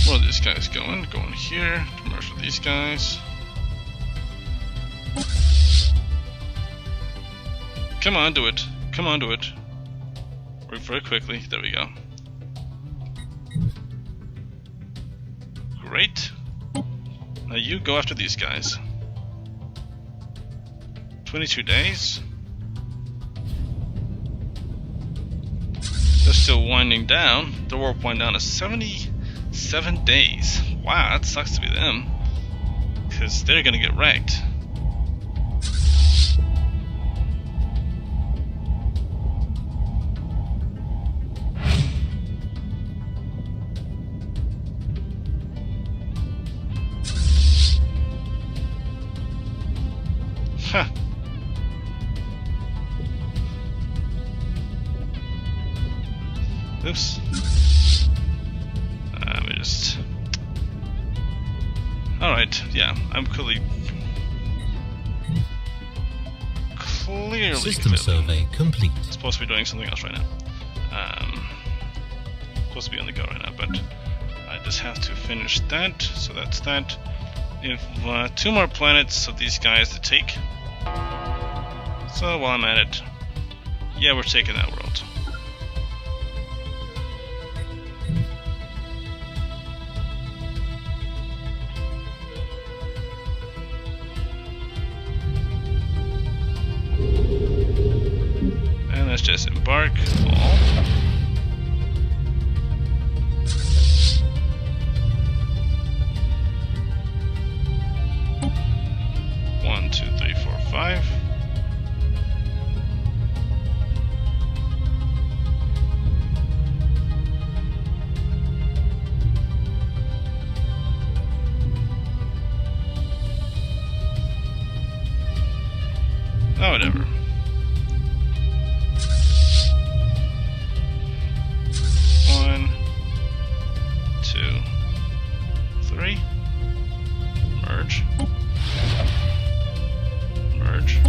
Where are these guys going? Going here to merge with these guys. Come on, do it. Come on, do it. Work very quickly. There we go. Great. Now you go after these guys. 22 days. They're still winding down. The warp wind down to 77 days. Wow, that sucks to be them. Because they're gonna get wrecked. Oops. Let me just. Alright, yeah, I'm clearly. System survey complete. Supposed to be doing something else right now. Supposed to be on the go right now, but I just have to finish that. So that's that. We have 2 more planets of these guys to take. So while I'm at it, yeah, we're taking that world. Let's just embark all. One, two, three, four, five. Oh, whatever. One, two, three. Merge. Merge.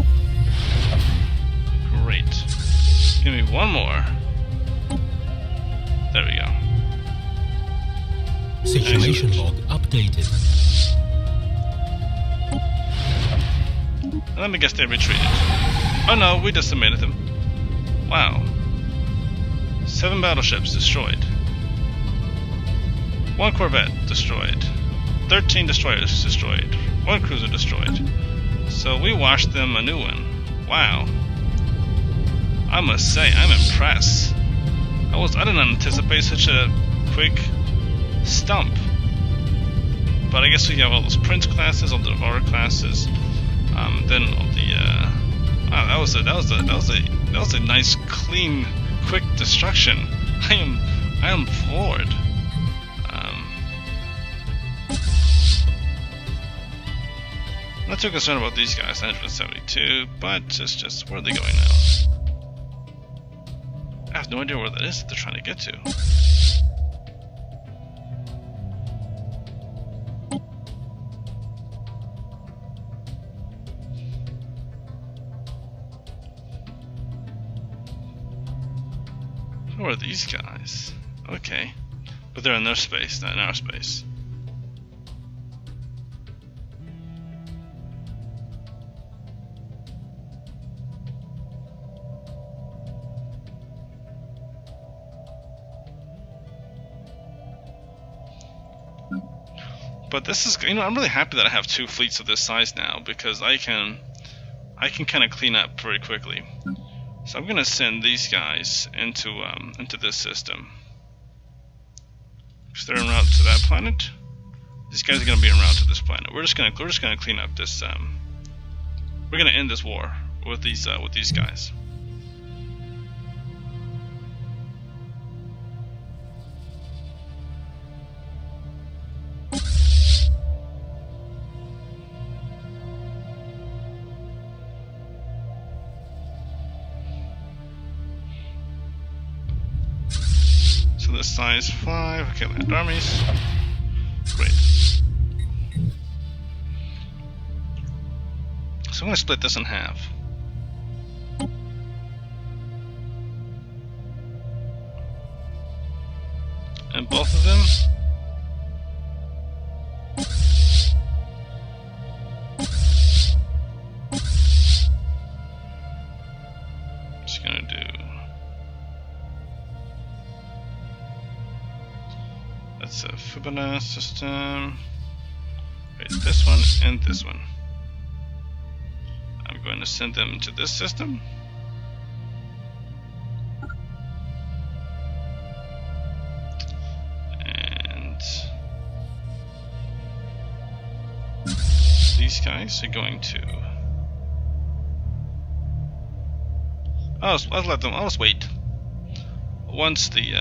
Great. Give me one more. There we go. Situation log updated. Let me guess they retreated. Oh no, we decimated them. Wow. 7 battleships destroyed. 1 corvette destroyed. 13 destroyers destroyed. 1 cruiser destroyed. So we washed them a new one. Wow. I must say, I'm impressed. I didn't anticipate such a quick stump. But I guess we have all those Prince classes, all the Devourer classes. Then all the wow, that was a nice, clean, quick destruction. I am floored. Not too concerned about these guys, 172, but just where are they going now? I have no idea where that is that they're trying to get to. Who are these guys? Okay. But they're in their space, not in our space. But this is, I'm really happy that I have 2 fleets of this size now, because I can kind of clean up very quickly. So I'm gonna send these guys into this system. Because they're en route to that planet. These guys are gonna be en route to this planet. We're just gonna clean up this. We're gonna end this war with these guys. So this size 5, okay, land armies. Great. So I'm going to split this in half. And both of them just going to do. That's a Fibonacci system. Wait, this one and this one. I'm going to send them to this system. And these guys are going to. I'll just wait. Once the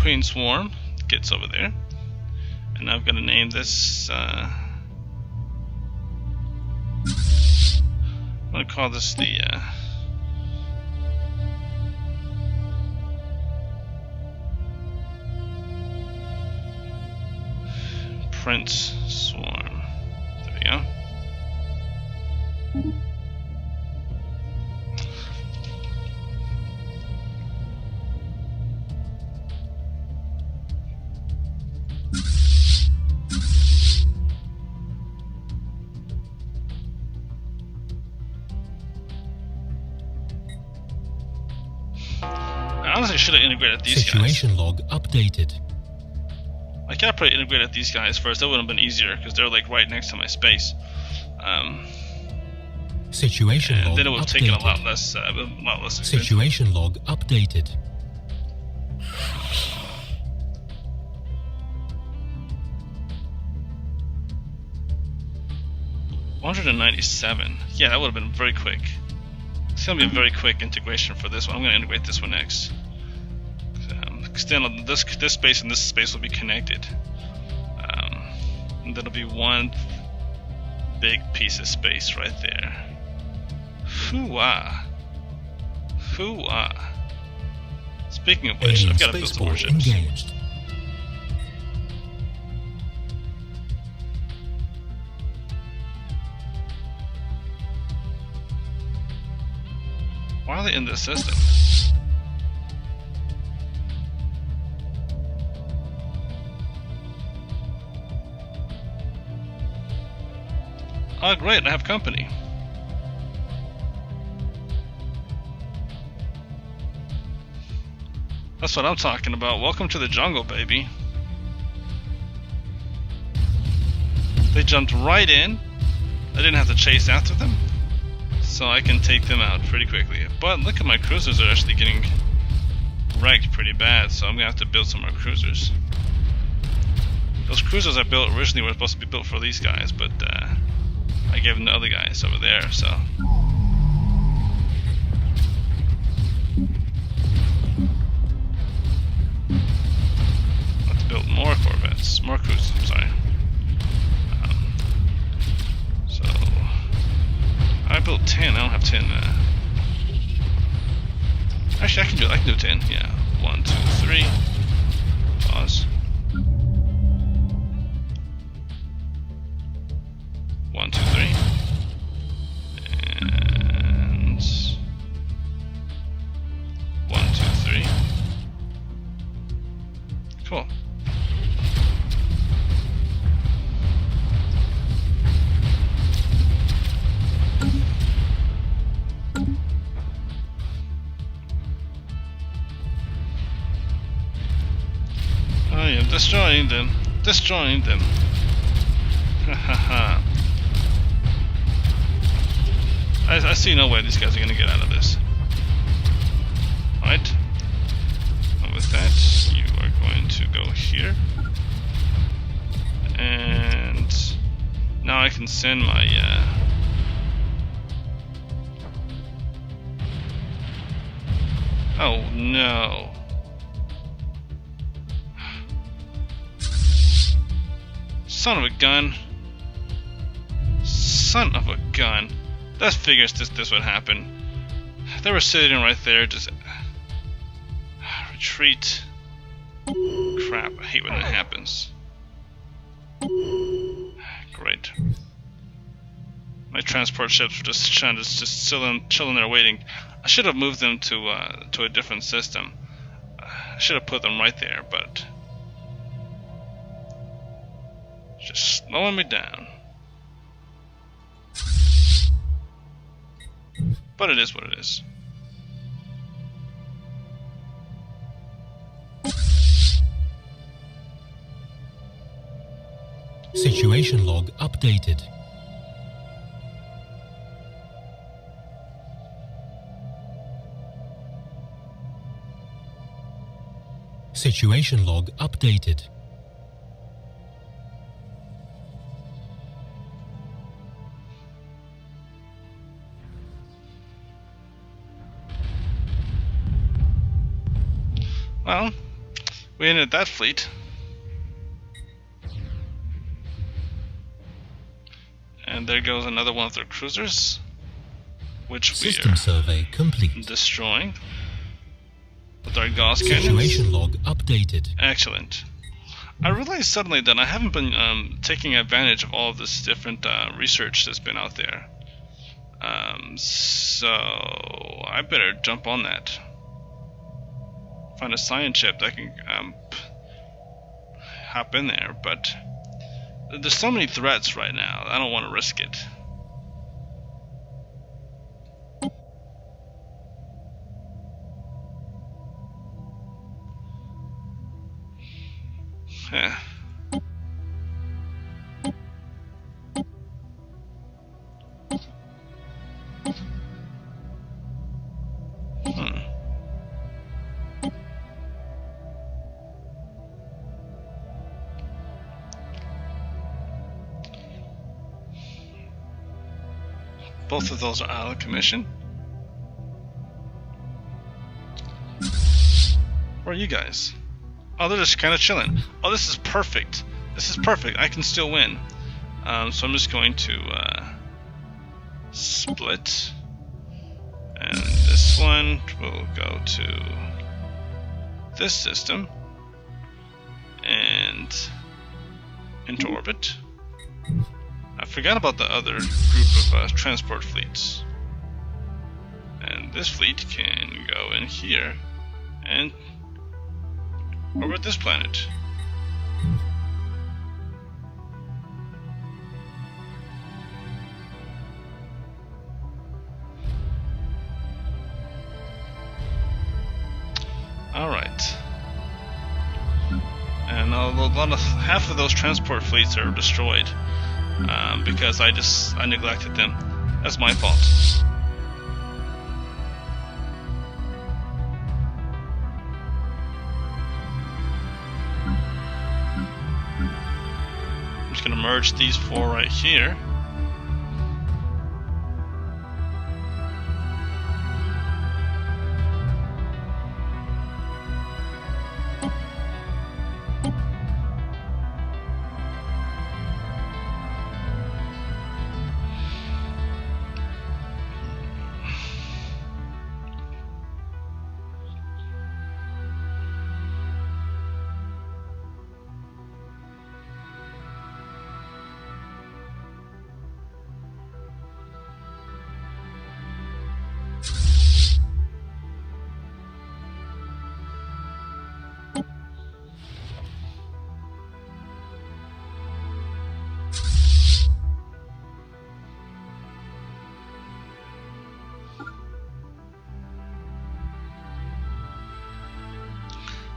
Queen Swarm gets over there, and I'm gonna name this. I'm gonna call this the. Prince Swarm. There we go. I honestly should have integrated these guys. Situation log updated. I could have probably integrated these guys first. That would have been easier because they're like right next to my space. Situation log then it would have taken a lot less Situation log updated. $197. Yeah, that would have been very quick. It's gonna be a very quick integration for this one. I'm gonna integrate this one next. Because then this space and this space will be connected. And that'll be one big piece of space right there. Hoo-ah. Hoo-ah. Speaking of which, I've got to build some more ships. Engaged. Why are they in this system? Oh great, I have company. That's what I'm talking about. Welcome to the jungle, baby. They jumped right in. I didn't have to chase after them, so I can take them out pretty quickly. But look at my cruisers are actually getting wrecked pretty bad, so I'm gonna have to build some more cruisers. Those cruisers I built originally were supposed to be built for these guys, but I gave them to other guys over there, so. Let's build more corvettes, more cruisers, I'm sorry. So, I built 10, I don't have 10. Actually, I can do 10, yeah. 1, 2, 3. Pause. 1, 2, 3. And 1, 2, 3. Cool. I am destroying them. Destroying them. Ha ha ha. I see no way these guys are going to get out of this. Alright. And with that, you are going to go here. And now I can send my... Oh no. Son of a gun. Son of a gun. That figures this would happen. They were sitting right there, just retreat. Crap, I hate when that happens. Great. My transport ships were just trying to just chilling there waiting. I should have moved them to a different system. I should have put them right there, but just slowing me down. But it is what it is. Situation log updated. Situation log updated. Well, we ended that fleet. And there goes another one of their cruisers, which we System survey complete. Destroying with our Gauss cannons. Situation log updated. Excellent. I realized suddenly that I haven't been taking advantage of all of this different research that's been out there. So I better jump on that. Find a science ship that can hop in there, but there's so many threats right now, I don't want to risk it. Yeah. Both of those are out of commission. Where are you guys? Oh, they're just kind of chilling. Oh, this is perfect. This is perfect. I can still win. So I'm just going to split. And this one will go to this system. And into orbit. I forgot about the other group of transport fleets. And this fleet can go in here and orbit this planet. Alright. And half of those transport fleets are destroyed because I neglected them. That's my fault. I'm just gonna merge these four right here.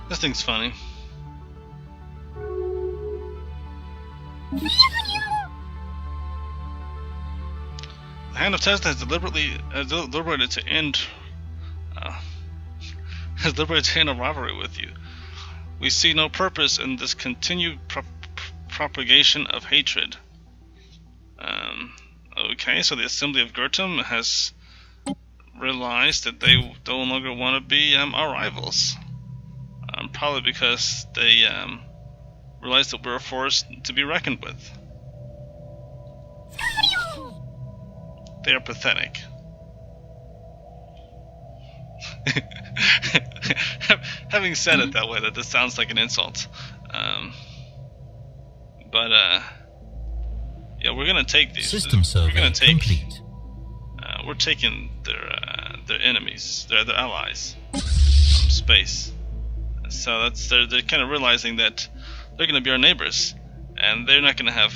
This thing's funny. The Hand of Tezla has deliberated to end a rivalry with you. We see no purpose in this continued propagation of hatred. Okay, so the Assembly of Gurite has realized that they no longer want to be our rivals. Probably because they realized that we're a force to be reckoned with. They are pathetic. Having said it that way, that this sounds like an insult. Yeah, we're gonna take these. System survey complete. We're taking their enemies, their allies, from space. So they're kind of realizing that they're going to be our neighbors, and they're not going to have.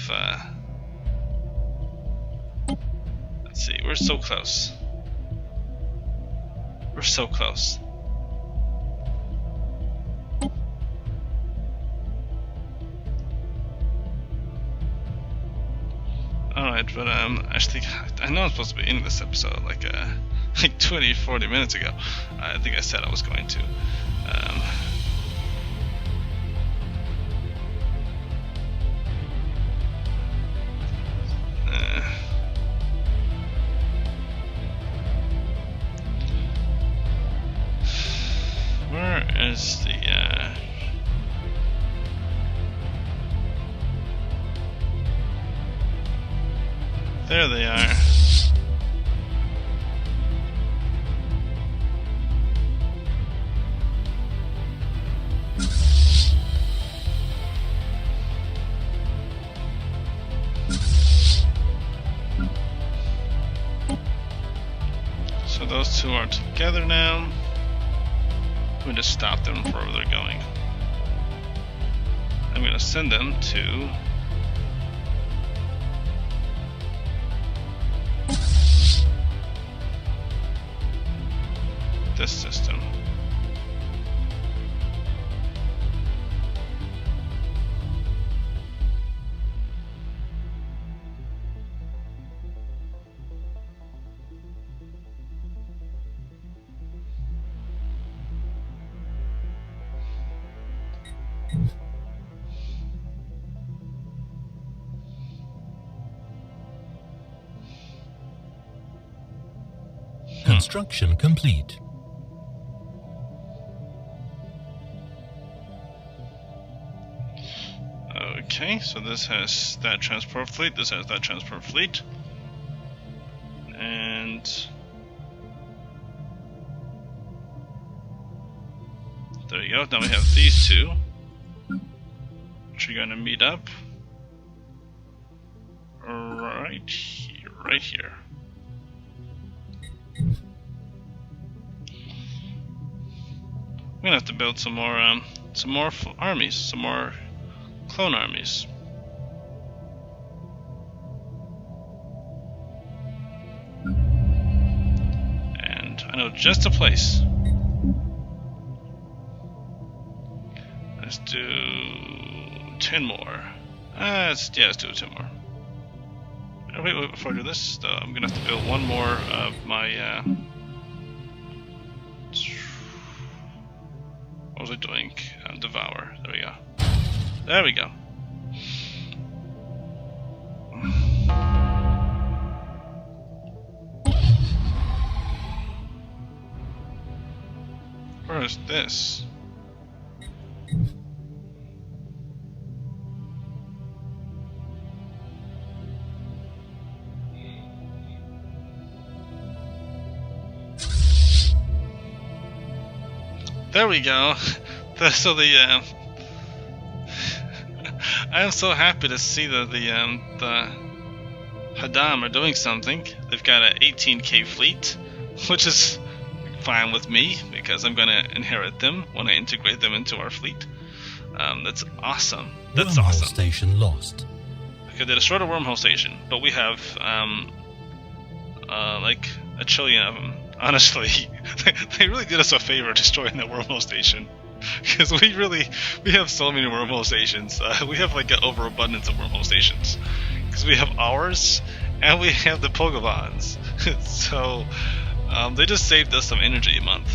Let's see, we're so close. We're so close. All right, but actually, I know I'm supposed to be ending this episode like 20-40 minutes ago. I think I said I was going to. Where is the there they are. So those two are together now. We just stop them from where they're going. I'm going to send them to this system. Construction complete. Okay, so this has that transport fleet, this has that transport fleet. And there you go, now we have these two, which are gonna meet up right here, right here. We're gonna have to build some more armies, some more clone armies. And I know just a place. Let's do 10 more. Let's do 10 more. Wait, before I do this, though, I'm gonna have to build one more of my. What was I doing? Devour. There we go. There we go. Where is this? There we go. So the I am so happy to see that the Hadam are doing something. They've got an 18k fleet, which is fine with me because I'm gonna inherit them when I integrate them into our fleet. That's awesome. That's wormhole awesome. Station lost. Okay, they destroyed a wormhole station, but we have like a trillion of them. Honestly, they really did us a favor destroying that wormhole station, because we have so many wormhole stations. We have like an overabundance of wormhole stations, because we have ours and we have the Pokemons. So they just saved us some energy a month.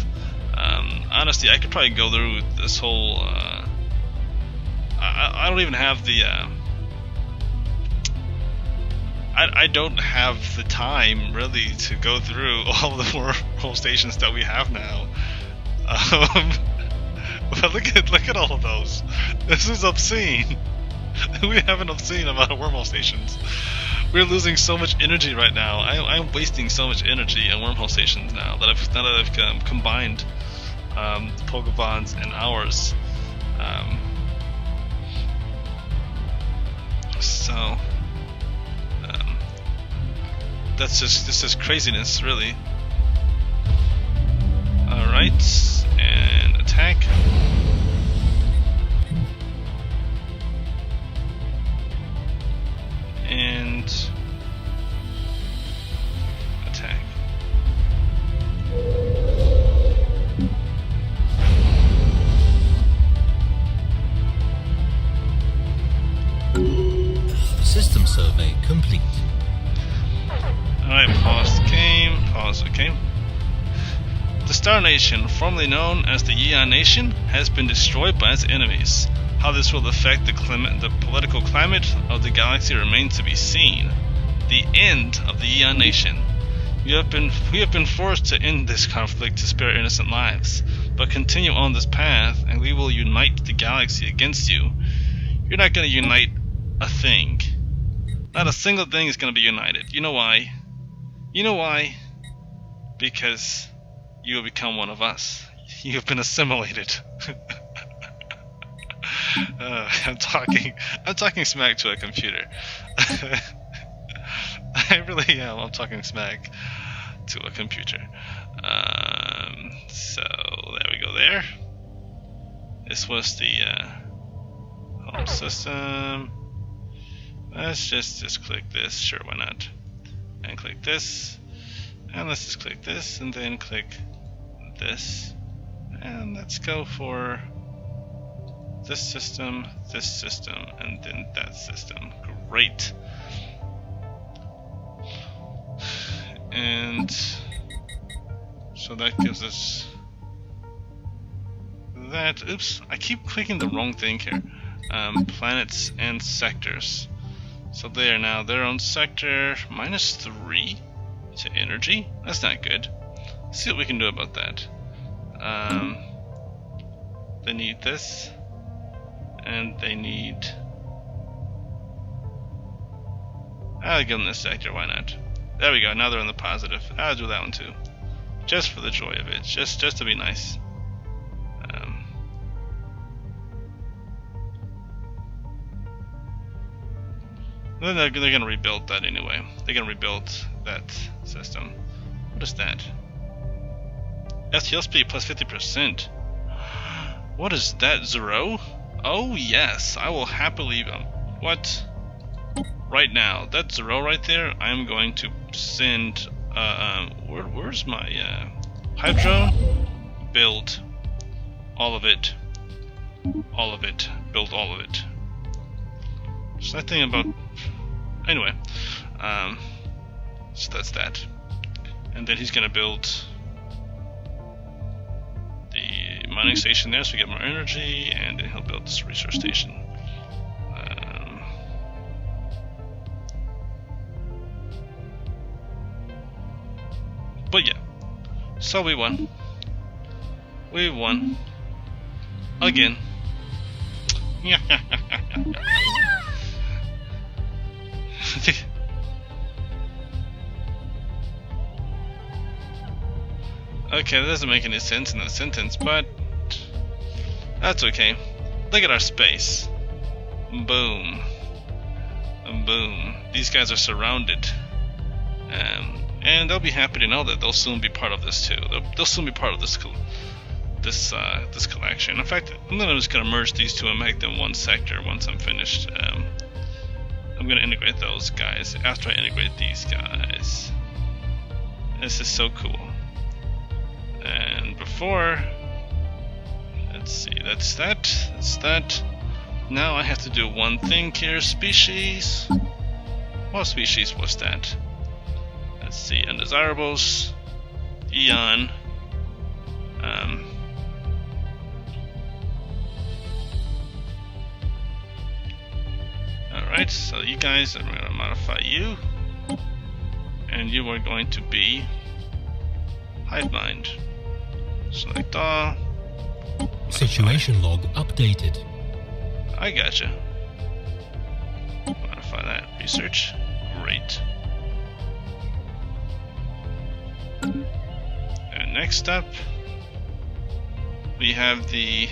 Honestly, I could probably go through this whole. I don't even have the. I don't have the time really to go through all the wormhole stations that we have now. But look at all of those. This is obscene. We have an obscene amount of wormhole stations. We're losing so much energy right now. I'm wasting so much energy on wormhole stations now that I've combined the Pokemon's and ours. This is craziness, really. Alright, and attack. And attack. System survey complete. Alright, pause the game, okay. The Star Nation, formerly known as the Yeon Nation, has been destroyed by its enemies. How this will affect the political climate of the galaxy remains to be seen. The end of the Yeon Nation. We have been forced to end this conflict to spare innocent lives, but continue on this path and we will unite the galaxy against you. You're not going to unite a thing. Not a single thing is going to be united. You know why? You know why? Because you have become one of us. You have been assimilated. I'm talking smack to a computer. I really am. I'm talking smack to a computer. So there we go. There. This was the home system. Let's just click this. Sure, why not? And click this, and let's just click this, and then click this, and let's go for this system, and then that system. Great. And so that gives us that. Oops, I keep clicking the wrong thing here. Planets and sectors. So they are now their own sector, -3 to energy. That's not good. see what we can do about that. They need this, and they need... I'll give them this sector, why not? There we go, now they're in the positive. I'll do that one too. Just for the joy of it, just to be nice. Then they're going to rebuild that anyway. They're going to rebuild that system. What is that? STL speed plus 50%. What is that, Zero? Oh yes, I will happily... what? Right now, that Zero right there, I'm going to send... where's my hive drone? Build all of it. All of it. Build all of it. So that thing about... Anyway, so that's that. And then he's gonna build the mining station there so we get more energy, and then he'll build this research station. But yeah, so we won. We won. Again. Okay, that doesn't make any sense in that sentence, but that's okay. Look at our space. Boom. Boom. These guys are surrounded. And they'll be happy to know that they'll soon be part of this too. They'll soon be part of this this collection. In fact, I'm just gonna merge these two and make them one sector once I'm finished. I'm gonna integrate those guys after I integrate these guys. This is so cool. And before, let's see, that's that. Now I have to do one thing here, species. What species was that? Let's see, undesirables, Eon. Alright, so you guys, I'm going to modify you, and you are going to be hive mind. Select all. Situation log updated. I gotcha. Modify that. Research. Great. And next up, we have the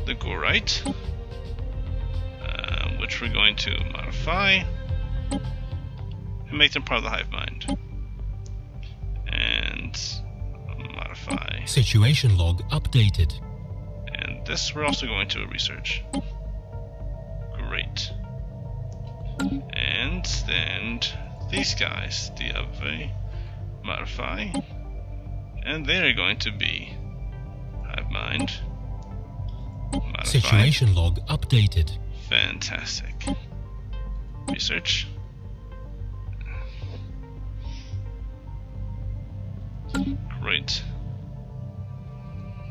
Gurite, which we're going to modify and make them part of the hive mind. And modify. Situation log updated. And this we're also going to research. Great. And then these guys, the other, modify, and they're going to be hive mind. Modify. Situation log updated. Fantastic. Research. Great.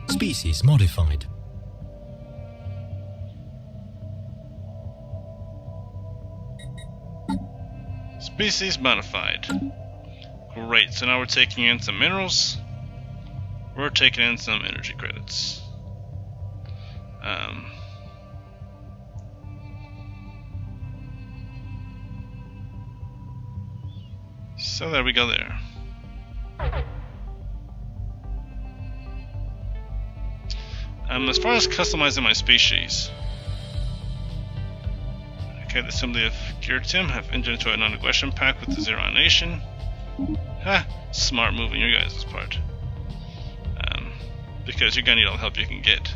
Species modified. Species modified. Great, so now we're taking in some minerals. We're taking in some energy credits. So there we go there. As far as customizing my species, okay, the Assembly of Gurite have entered into a non-aggression pact with the Yeon Nation. Ha! Smart move on your guys' part. Because you're gonna need all the help you can get.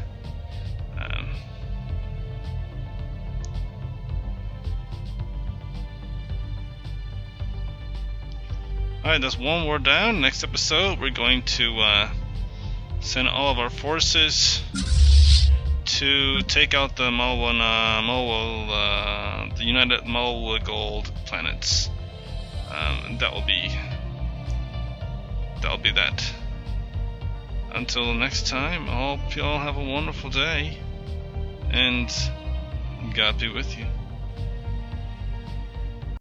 Alright, that's one more down. Next episode, we're going to send all of our forces to take out the the United Gold planets. That'll be that. Until next time, I hope you all have a wonderful day, and God be with you.